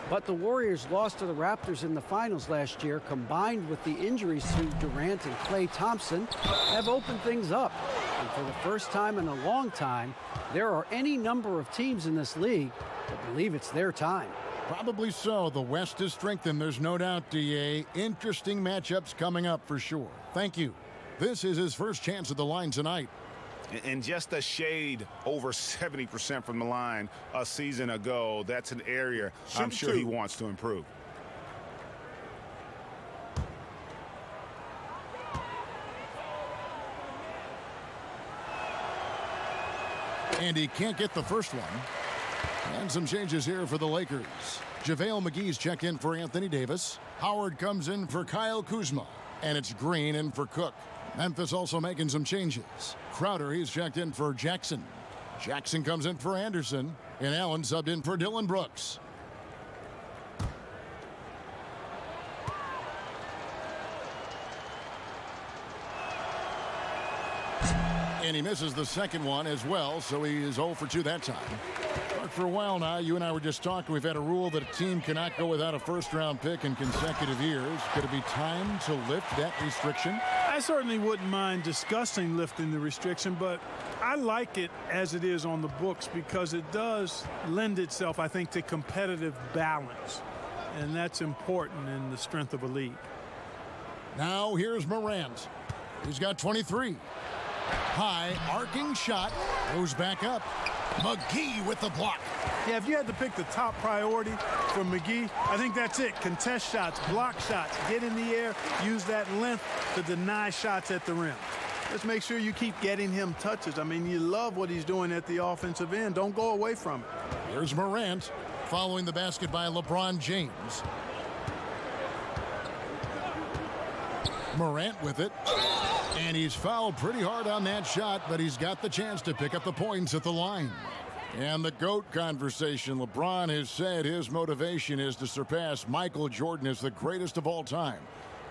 But the Warriors lost to the Raptors in the finals last year, combined with the injuries to Durant and Klay Thompson, have opened things up. And for the first time in a long time, there are any number of teams in this league that believe it's their time. Probably so. The West is strengthened, there's no doubt, DA. Interesting matchups coming up for sure. Thank you. This is his first chance at the line tonight. And just a shade over 70% from the line a season ago. That's an area I'm sure he wants to improve. And he can't get the first one. And some changes here for the Lakers. JaVale McGee's checked in for Anthony Davis. Howard comes in for Kyle Kuzma. And it's Green in for Cook. Memphis also making some changes. Crowder, he's checked in for Jackson. Jackson comes in for Anderson. And Allen subbed in for Dillon Brooks. And he misses the second one as well, so he is 0 for 2 that time. But for a while now, you and I were just talking, we've had a rule that a team cannot go without a first-round pick in consecutive years. Could it be time to lift that restriction? I certainly wouldn't mind discussing lifting the restriction, but I like it as it is on the books because it does lend itself, I think, to competitive balance. And that's important in the strength of a league. Now here's Morant. He's got 23. High, arcing shot, goes back up. McGee with the block. Yeah, if you had to pick the top priority for McGee, I think that's it. Contest shots, block shots, get in the air, use that length to deny shots at the rim. Just make sure you keep getting him touches. I mean, you love what he's doing at the offensive end. Don't go away from it. Here's Morant following the basket by LeBron James. Morant with it. And he's fouled pretty hard on that shot, but he's got the chance to pick up the points at the line. And the GOAT conversation. LeBron has said his motivation is to surpass Michael Jordan as the greatest of all time.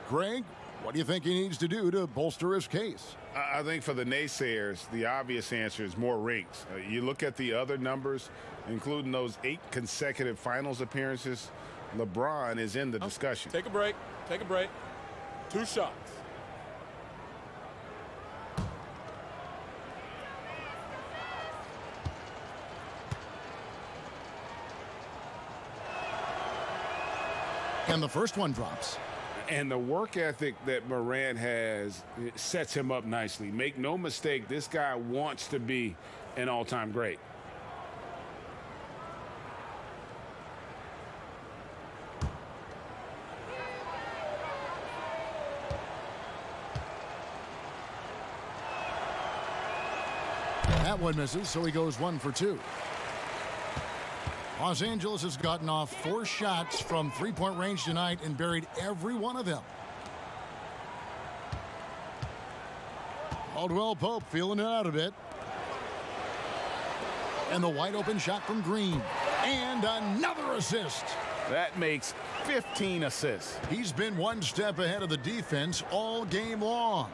Greg, what do you think he needs to do to bolster his case? I think for the naysayers, the obvious answer is more rings. You look at the other numbers, including those 8 consecutive finals appearances, LeBron is in the discussion. Take a break. Take a break. 2 shots. And the first one drops. And the work ethic that Morant has sets him up nicely. Make no mistake, this guy wants to be an all-time great. That one misses, so he goes 1 for 2. Los Angeles has gotten off 4 shots from three-point range tonight and buried every one of them. Caldwell Pope feeling it out a bit. And the wide open shot from Green. And another assist. That makes 15 assists. He's been one step ahead of the defense all game long.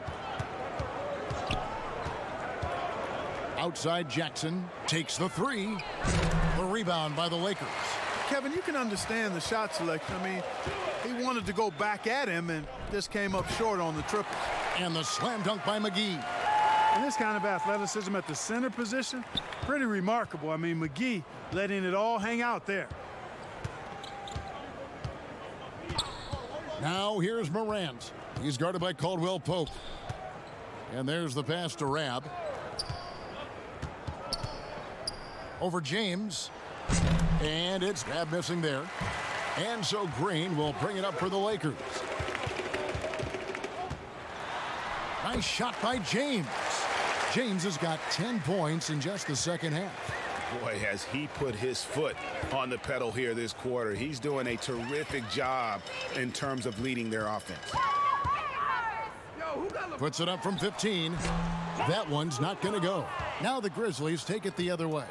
Outside Jackson takes the 3. The rebound by the Lakers. Kevin, you can understand the shot selection. I mean, he wanted to go back at him and just came up short on the triple. And the slam dunk by McGee. And this kind of athleticism at the center position, pretty remarkable. I mean, McGee letting it all hang out there. Now here's Morant. He's guarded by Caldwell Pope. And there's the pass to Rab. Over James. And it's Rab missing there. And so Green will bring it up for the Lakers. Nice shot by James. James has got 10 points in just the second half. Boy, has he put his foot on the pedal here this quarter. He's doing a terrific job in terms of leading their offense. Puts it up from 15. That one's not going to go. Now the Grizzlies take it the other way.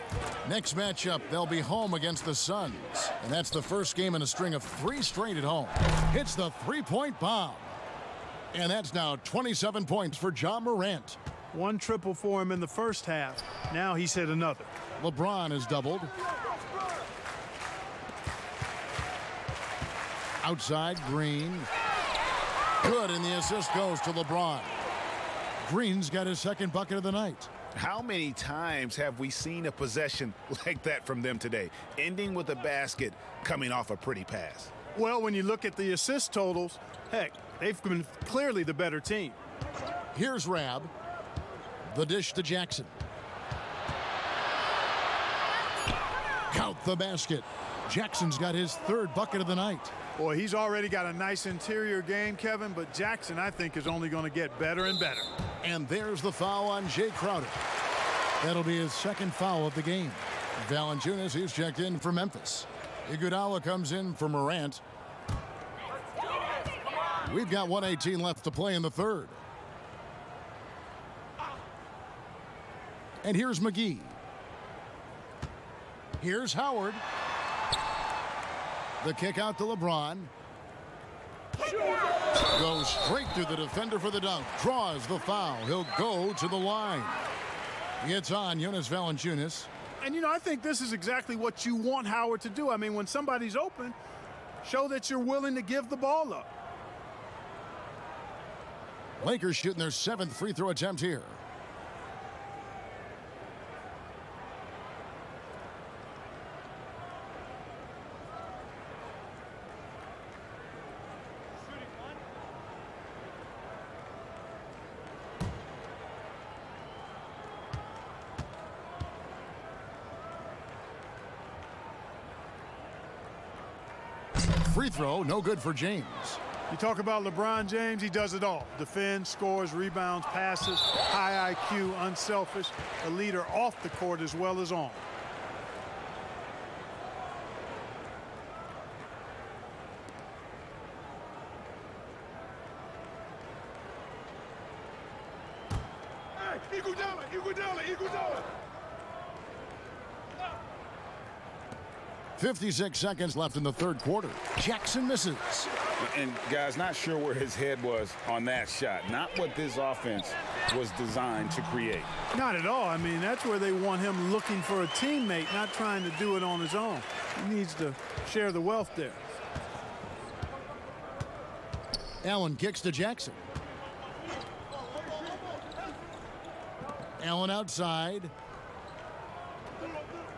Next matchup, they'll be home against the Suns. And that's the first game in a string of 3 straight at home. Hits the three-point bomb. And that's now 27 points for Ja Morant. 1 triple for him in the first half. Now he's hit another. LeBron has doubled. Outside, Green. Good, and the assist goes to LeBron. Green's got his second bucket of the night. How many times have we seen a possession like that from them today, ending with a basket coming off a pretty pass? Well, when you look at the assist totals, heck, they've been clearly the better team. Here's Rab. The dish to Jackson. Count the basket. Jackson's got his third bucket of the night. Boy, he's already got a nice interior game, Kevin, but Jackson, I think, is only going to get better and better. And there's the foul on Jay Crowder. That'll be his second foul of the game. Valanciunas, he's checked in for Memphis. Iguodala comes in for Morant. We've got 1:18 left to play in the third. And here's McGee. Here's Howard. The kick out to LeBron. Goes straight through the defender for the dunk. Draws the foul. He'll go to the line. It's on Jonas Valanciunas. And, you know, I think this is exactly what you want Howard to do. I mean, when somebody's open, show that you're willing to give the ball up. Lakers shooting their 7th free throw attempt here. Free throw, no good for James. You talk about LeBron James, he does it all. Defends, scores, rebounds, passes, high IQ, unselfish, a leader off the court as well as on. Hey, Iguodala. 56 seconds left in the third quarter. Jackson misses. And guys, not sure where his head was on that shot. Not what this offense was designed to create. Not at all. I mean, that's where they want him looking for a teammate, not trying to do it on his own. He needs to share the wealth there. Allen kicks to Jackson. Allen outside.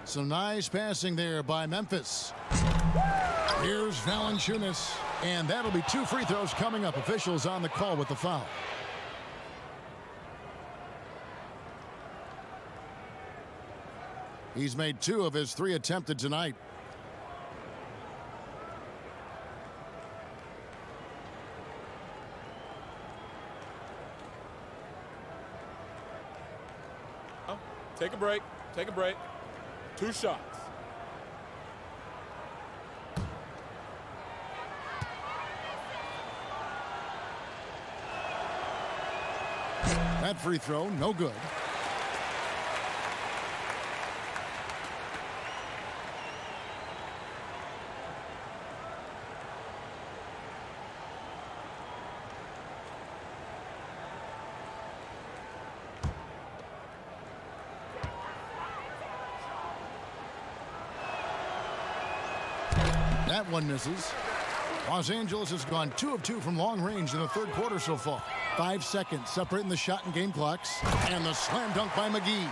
Some nice passing there by Memphis. Here's Valanciunas. And that'll be 2 free throws coming up. Officials on the call with the foul. He's made 2 of his 3 attempted tonight. Take a break. 2 shots. That free throw, no good. That one misses. Los Angeles has gone 2 of 2 from long range in the third quarter so far. 5 seconds separating the shot and game clocks. And the slam dunk by McGee.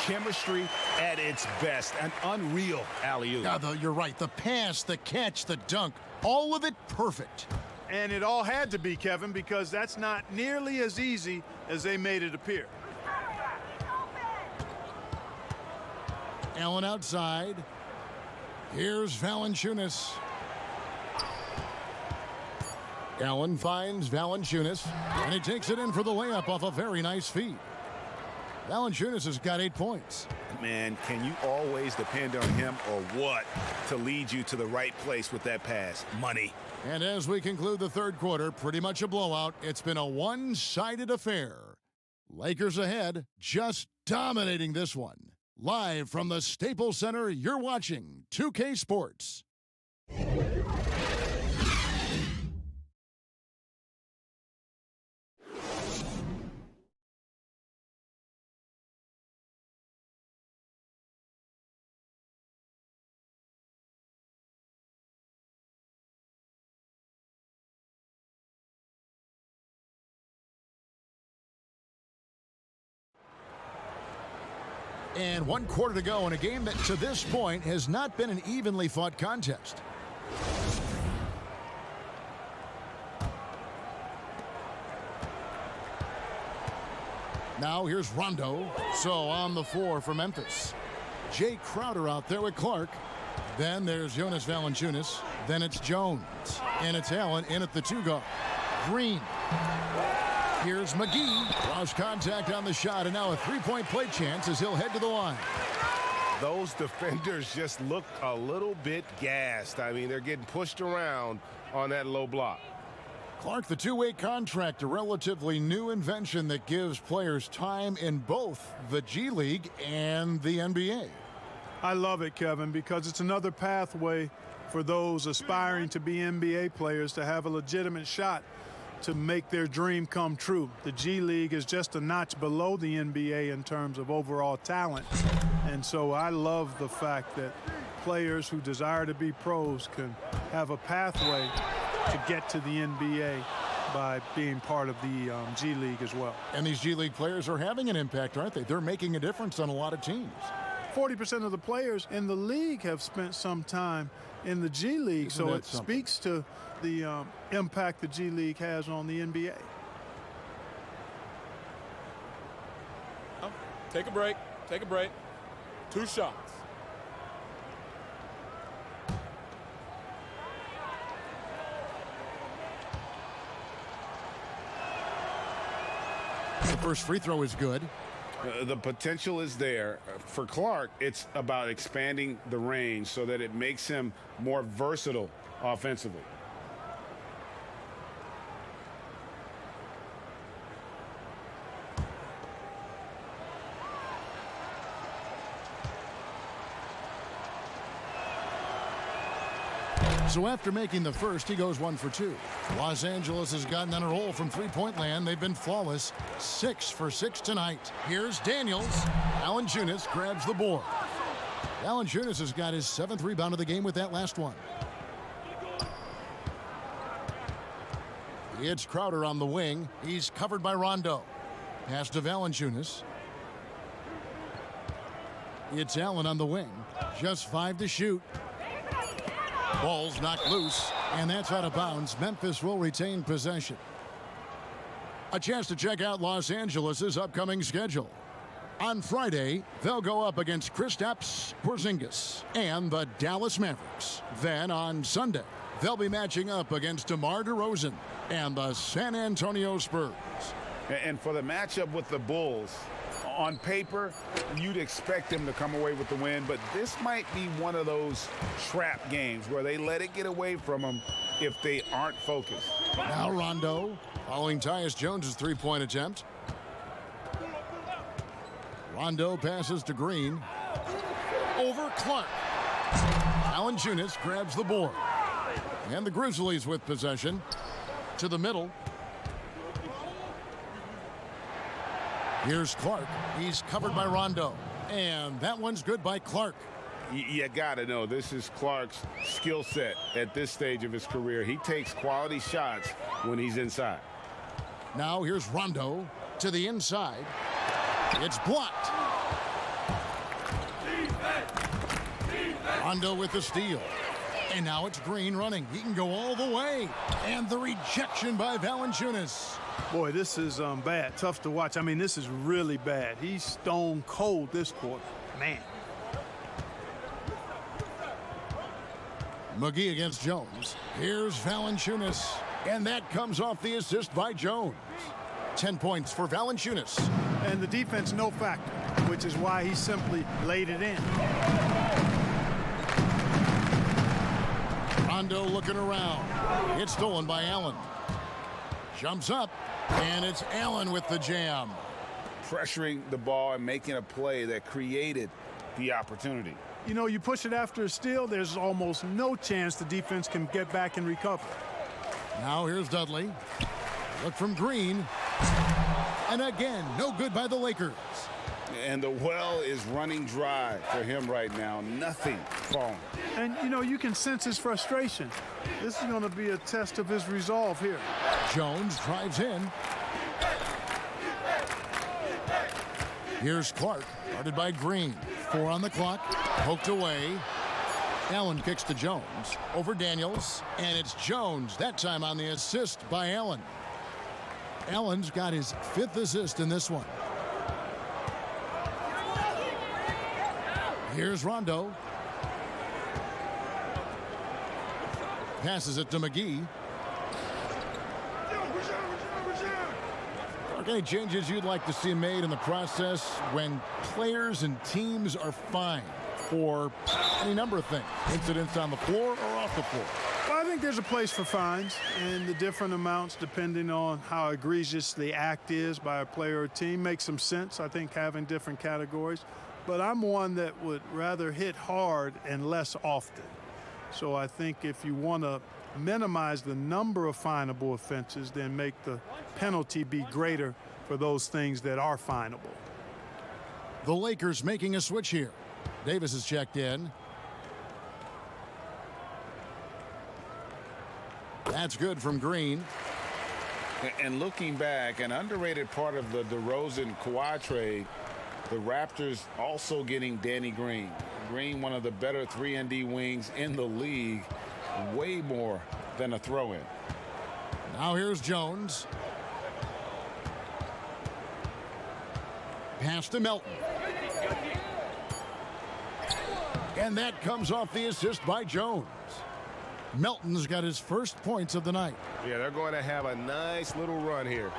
Chemistry at its best. An unreal alley-oop. Yeah, you're right. The pass, the catch, the dunk, all of it perfect. And it all had to be, Kevin, because that's not nearly as easy as they made it appear. Allen outside. Here's Valanciunas. Allen finds Valanciunas, and he takes it in for the layup off a very nice feed. Valanciunas has got 8 points. Man, can you always depend on him or what to lead you to the right place with that pass? Money. And as we conclude the third quarter, pretty much a blowout. It's been a one-sided affair. Lakers ahead, just dominating this one. Live from the Staples Center, you're watching 2K Sports. And 1 quarter to go in a game that to this point has not been an evenly fought contest. Now here's Rondo. So on the floor for Memphis. Jay Crowder out there with Clark. Then there's Jonas Valanciunas. Then it's Jones. And it's Allen in at the 2 guard. Green. Here's McGee. Lost contact on the shot, and now a three-point play chance as he'll head to the line. Those defenders just looked a little bit gassed. I mean, they're getting pushed around on that low block. Clark, the two-way contract, a relatively new invention that gives players time in both the G League and the NBA. I love it, Kevin, because it's another pathway for those aspiring to be NBA players to have a legitimate shot to make their dream come true. The G League is just a notch below the NBA in terms of overall talent. And so I love the fact that players who desire to be pros can have a pathway to get to the NBA by being part of the G League as well. And these G League players are having an impact, aren't they? They're making a difference on a lot of teams. 40% of the players in the league have spent some time in the G League, so it speaks to the impact the G League has on the NBA. Take a break. Take a break. 2 shots. The first free throw is good. The potential is there. For Clark, it's about expanding the range so that it makes him more versatile offensively. So after making the first, he goes 1 for 2. Los Angeles has gotten on a roll from three-point land. They've been flawless. 6 for 6 tonight. Here's Daniels. Valanciunas grabs the board. Valanciunas has got his 7th rebound of the game with that last one. It's Crowder on the wing. He's covered by Rondo. Pass to Valanciunas. It's Allen on the wing. Just 5 to shoot. Ball's knocked loose, and that's out of bounds. Memphis will retain possession. A chance to check out Los Angeles' upcoming schedule. On Friday, they'll go up against Kristaps Porzingis and the Dallas Mavericks. Then on Sunday, they'll be matching up against DeMar DeRozan and the San Antonio Spurs. And for the matchup with the Bulls, on paper, you'd expect them to come away with the win, but this might be one of those trap games where they let it get away from them if they aren't focused. Now Rondo, following Tyus Jones' three-point attempt. Rondo passes to Green. Over Clark. Valanciunas grabs the board. And the Grizzlies with possession. To the middle. Here's Clark. He's covered by Rondo. And that one's good by Clark. You got to know this is Clark's skill set at this stage of his career. He takes quality shots when he's inside. Now here's Rondo to the inside. It's blocked. Rondo with the steal. And now it's Green running. He can go all the way. And the rejection by Valanciunas. Boy, this is bad. Tough to watch. I mean, this is really bad. He's stone cold this quarter. Man. McGee against Jones. Here's Valanciunas. And that comes off the assist by Jones. 10 points for Valanciunas. And the defense no factor, which is why he simply laid it in. Rondo looking around. It's stolen by Allen. Jumps up, and it's Allen with the jam. Pressuring the ball and making a play that created the opportunity. You know, you push it after a steal, there's almost no chance the defense can get back and recover. Now here's Dudley. Look from Green. And again, no good by the Lakers. And the well is running dry for him right now. Nothing falling. And, you know, you can sense his frustration. This is going to be a test of his resolve here. Jones drives in. Here's Clark, guarded by Green. 4 on the clock, poked away. Allen kicks to Jones, over Daniels, and it's Jones, that time on the assist by Allen. Allen's got his 5th assist in this one. Here's Rondo. Passes it to McGee. Any changes you'd like to see made in the process when players and teams are fined for any number of things, incidents on the floor or off the floor? Well, I think there's a place for fines and the different amounts depending on how egregious the act is by a player or team makes some sense. I think having different categories, but I'm one that would rather hit hard and less often. So I think if you want to minimize the number of finable offenses, then make the penalty be greater for those things that are finable. The Lakers making a switch here. Davis is checked in. That's good from Green. And looking back, an underrated part of the DeRozan-Kawhi trade, the Raptors also getting Danny Green. Green, one of the better 3-and-D wings in the league, way more than a throw-in. Now here's Jones. Pass to Melton. And that comes off the assist by Jones. Melton's got his first points of the night. Yeah, they're going to have a nice little run here.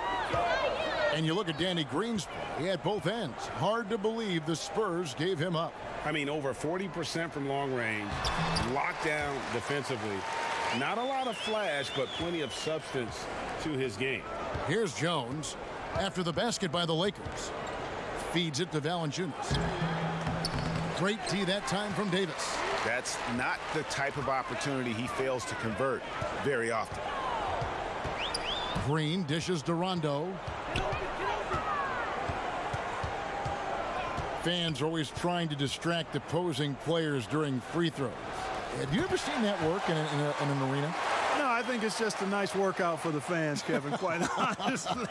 And you look at Danny Green's play. He had both ends. Hard to believe the Spurs gave him up. I mean, over 40% from long range, locked down defensively. Not a lot of flash, but plenty of substance to his game. Here's Jones after the basket by the Lakers. Feeds it to Valanciunas. Great tee that time from Davis. That's not the type of opportunity he fails to convert very often. Green dishes to Rondo. Fans are always trying to distract opposing players during free throws. Have you ever seen that work in an arena? No, I think it's just a nice workout for the fans, Kevin, quite honestly.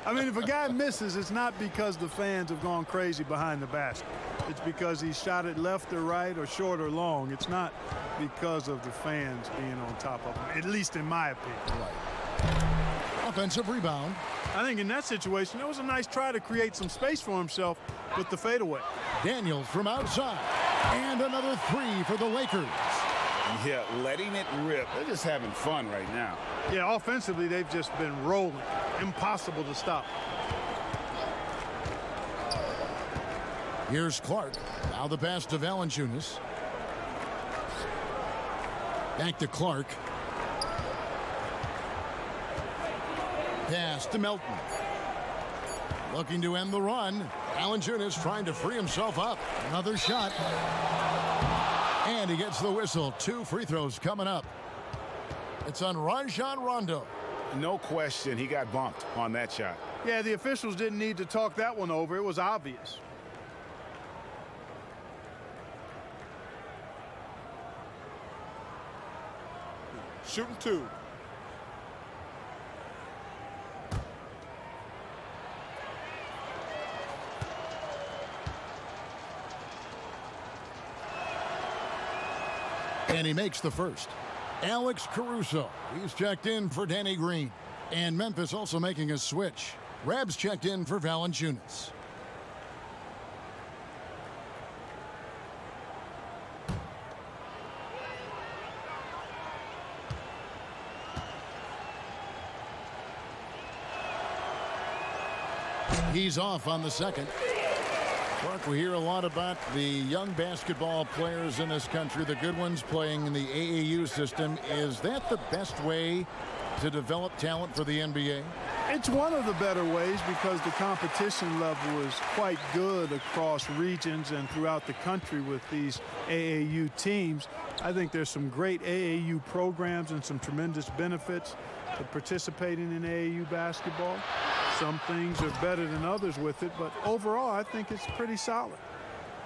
I mean, if a guy misses, it's not because the fans have gone crazy behind the basket. It's because he shot it left or right or short or long. It's not because of the fans being on top of him, at least in my opinion. Right. Offensive rebound. I think in that situation, it was a nice try to create some space for himself with the fadeaway. Daniels from outside. And another 3 for the Lakers. Yeah, letting it rip. They're just having fun right now. Yeah, offensively, they've just been rolling. Impossible to stop. Here's Clark. Now the pass to Valanciunas. Back to Clark. Pass to Melton. Looking to end the run. Valanciunas trying to free himself up. Another shot. And he gets the whistle. 2 free throws coming up. It's on Rajon Rondo. No question he got bumped on that shot. Yeah, the officials didn't need to talk that one over. It was obvious. shooting 2. And he makes the first. Alex Caruso, he's checked in for Danny Green. And Memphis also making a switch. Rabs checked in for Valanciunas. He's off on the second. Clark, we hear a lot about the young basketball players in this country, the good ones playing in the AAU system. Is that the best way to develop talent for the NBA? It's one of the better ways because the competition level is quite good across regions and throughout the country with these AAU teams. I think there's some great AAU programs and some tremendous benefits to participating in AAU basketball. Some things are better than others with it, but overall, I think it's pretty solid.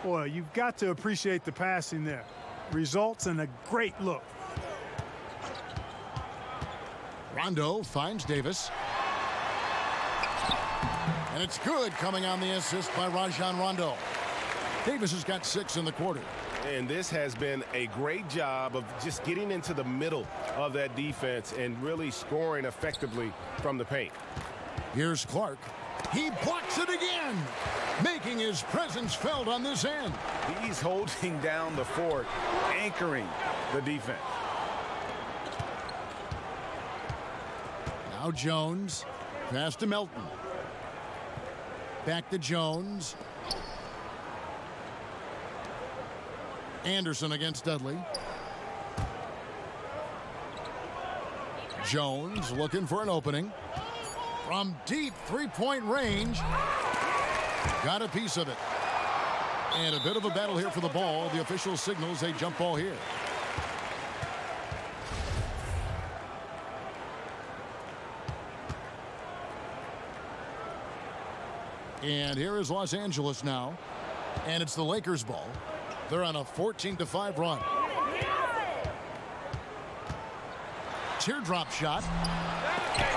Boy, you've got to appreciate the passing there. Results in a great look. Rondo finds Davis. And it's good, coming on the assist by Rajon Rondo. Davis has got 6 in the quarter. And this has been a great job of just getting into the middle of that defense and really scoring effectively from the paint. Here's Clark. He blocks it again, making his presence felt on this end. He's holding down the fort, anchoring the defense. Now Jones, pass to Melton. Back to Jones. Anderson against Dudley. Jones looking for an opening. From deep three-point range. Got a piece of it. And a bit of a battle here for the ball. The official signals a jump ball here. And here is Los Angeles now. And it's the Lakers ball. They're on a 14-5 run. Teardrop shot.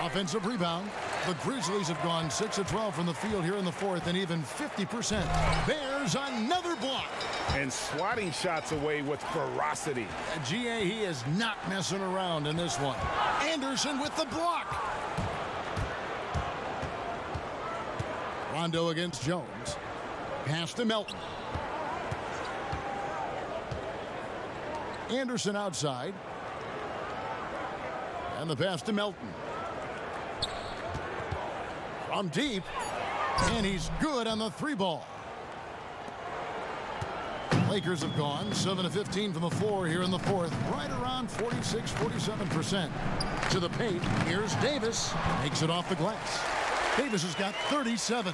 Offensive rebound. The Grizzlies have gone 6 of 12 from the field here in the fourth, and even 50%. There's another block. And swatting shots away with ferocity. GA, he is not messing around in this one. Anderson with the block. Rondo against Jones. Pass to Melton. Anderson outside. And the pass to Melton. From deep. And he's good on the 3-ball. Lakers have gone 7 of 15 from the floor here in the fourth. Right around 46-47%. To the paint. Here's Davis. Makes it off the glass. Davis has got 37.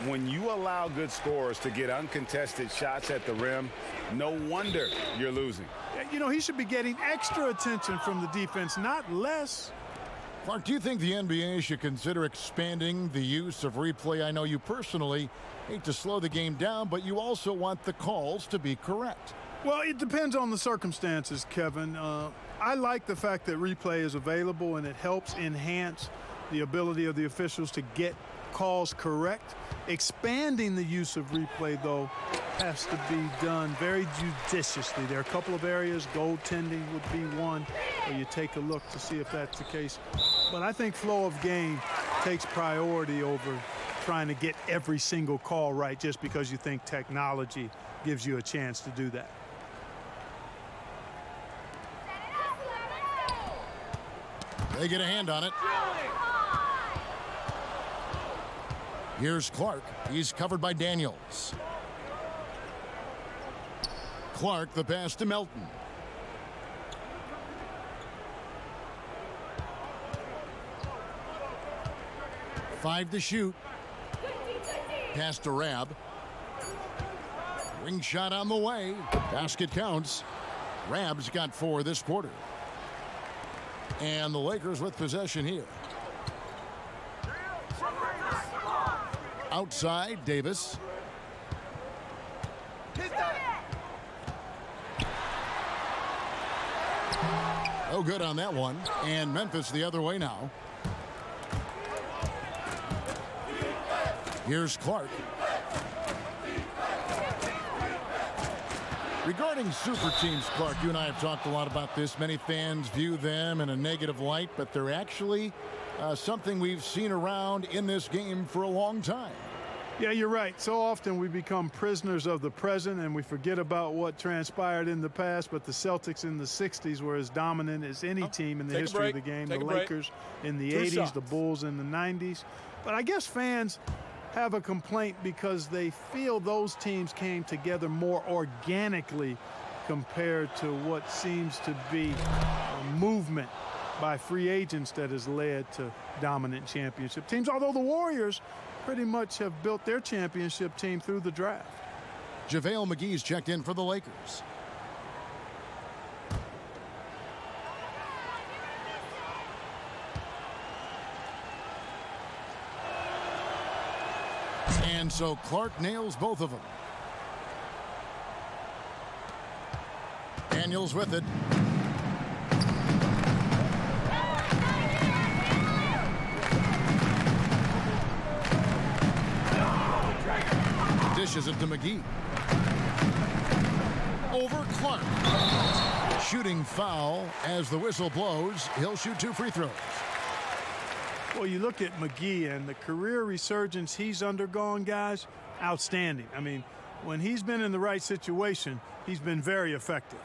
When you allow good scorers to get uncontested shots at the rim, no wonder you're losing. You know, he should be getting extra attention from the defense, not less. Clark, do you think the NBA should consider expanding the use of replay? I know you personally hate to slow the game down, but you also want the calls to be correct. Well, it depends on the circumstances, Kevin. I like the fact that replay is available and it helps enhance the ability of the officials to get calls correct. Expanding the use of replay, though, has to be done very judiciously. There are a couple of areas, goaltending would be one, where you take a look to see if that's the case. But I think flow of game takes priority over trying to get every single call right just because you think technology gives you a chance to do that. They get a hand on it. Here's Clark. He's covered by Daniels. Clark, the pass to Melton. Five to shoot. Pass to Rab. Ring shot on the way. Basket counts. Rab's got 4 this quarter. And the Lakers with possession here. Outside, Davis. No good on that one. And Memphis the other way now. Here's Clark. Regarding super teams, Clark, you and I have talked a lot about this. Many fans view them in a negative light, but they're actually something we've seen around in this game for a long time. Yeah, you're right. So often we become prisoners of the present and we forget about what transpired in the past, but the Celtics in the 60s were as dominant as any team in the history of the game. The Lakers in the 80s, the Bulls in the 90s. But I guess fans have a complaint because they feel those teams came together more organically compared to what seems to be a movement by free agents that has led to dominant championship teams, although the Warriors pretty much have built their championship team through the draft. JaVale McGee's checked in for the Lakers. And so Clark nails both of them. Daniels with it. Dishes it to McGee. Over Clark. Shooting foul as the whistle blows. He'll shoot 2 free throws. Well, you look at McGee and the career resurgence he's undergone, guys, outstanding. I mean, when he's been in the right situation, he's been very effective.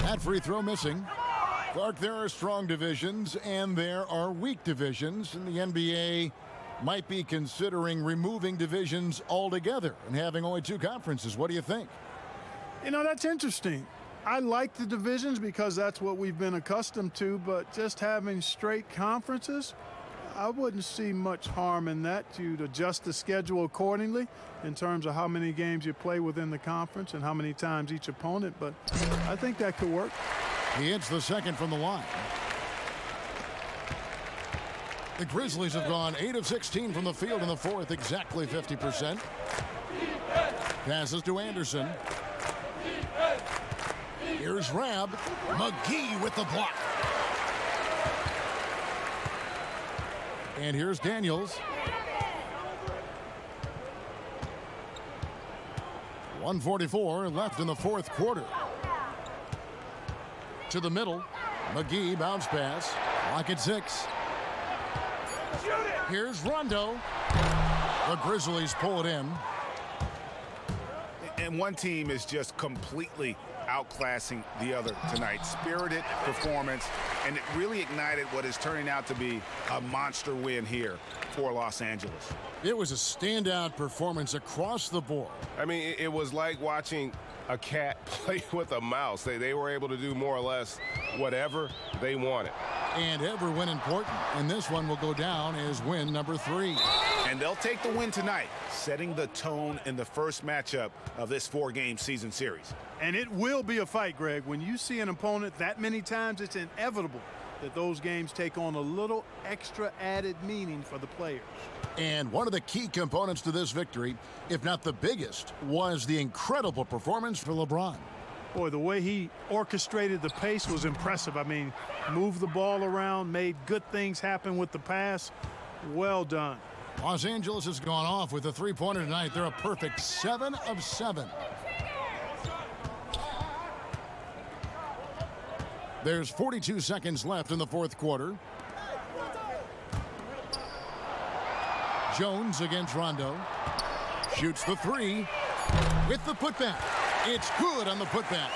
That free throw missing. Clark, there are strong divisions and there are weak divisions, and the NBA might be considering removing divisions altogether and having only 2 conferences. What do you think? You know, that's interesting. I like the divisions because that's what we've been accustomed to, but just having straight conferences, I wouldn't see much harm in that. You'd adjust the schedule accordingly in terms of how many games you play within the conference and how many times each opponent, but I think that could work. He hits the second from the line. The Grizzlies have gone 8 of 16 from the field in the 4th, exactly 50%. Passes to Anderson. Here's Rab. McGee with the block. And here's Daniels. 1:44 left in the 4th quarter. To the middle. McGee bounce pass. Lock at 6. Here's Rondo. The Grizzlies pull it in. And one team is just completely outclassing the other tonight. Spirited performance, and it really ignited what is turning out to be a monster win here for Los Angeles. It was a standout performance across the board. I mean, it was like watching a cat play with a mouse. They were able to do more or less whatever they wanted. And every win important, and this one will go down as win number 3. And they'll take the win tonight, setting the tone in the first matchup of this 4-game season series. And it will be a fight, Greg. When you see an opponent that many times, it's inevitable that those games take on a little extra added meaning for the players. And one of the key components to this victory, if not the biggest, was the incredible performance for LeBron. Boy, the way he orchestrated the pace was impressive. I mean, moved the ball around, made good things happen with the pass. Well done. Los Angeles has gone off with a 3-pointer tonight. They're a perfect 7 of 7. There's 42 seconds left in the 4th quarter. Jones against Rondo. Shoots the 3 with the putback. It's good on the putback.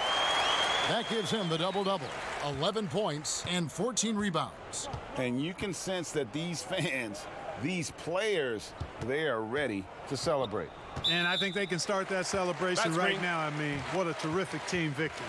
That gives him the double-double. 11 points and 14 rebounds. And you can sense that these fans, these players, they are ready to celebrate. And I think they can start that celebration right now. I mean, what a terrific team victory.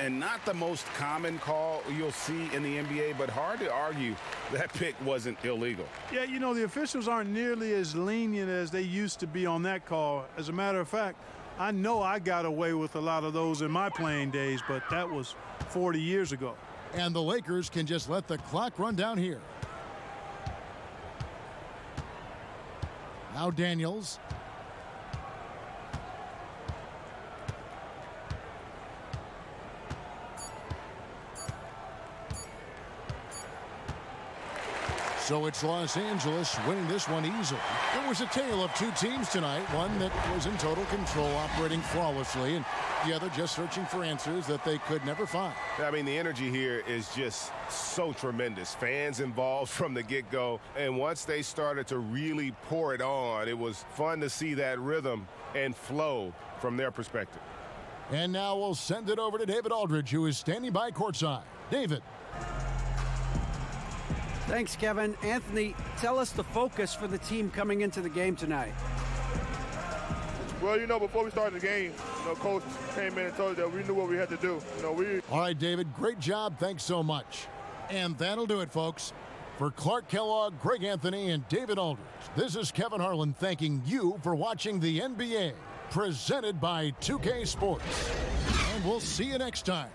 And not the most common call you'll see in the NBA, but hard to argue that pick wasn't illegal. Yeah, you know, the officials aren't nearly as lenient as they used to be on that call. As a matter of fact, I know I got away with a lot of those in my playing days, but that was 40 years ago. And the Lakers can just let the clock run down here. Now Daniels. So it's Los Angeles winning this one easily. It was a tale of two teams tonight, one that was in total control, operating flawlessly, and the other just searching for answers that they could never find. I mean, the energy here is just so tremendous. Fans involved from the get-go, and once they started to really pour it on, it was fun to see that rhythm and flow from their perspective. And now we'll send it over to David Aldridge, who is standing by courtside. David. Thanks, Kevin. Anthony, tell us the focus for the team coming into the game tonight. Well, before we started the game, Coach came in and told us that we knew what we had to do. All right, David, great job. Thanks so much. And that'll do it, folks. For Clark Kellogg, Greg Anthony, and David Aldridge, this is Kevin Harlan thanking you for watching the NBA, presented by 2K Sports. And we'll see you next time.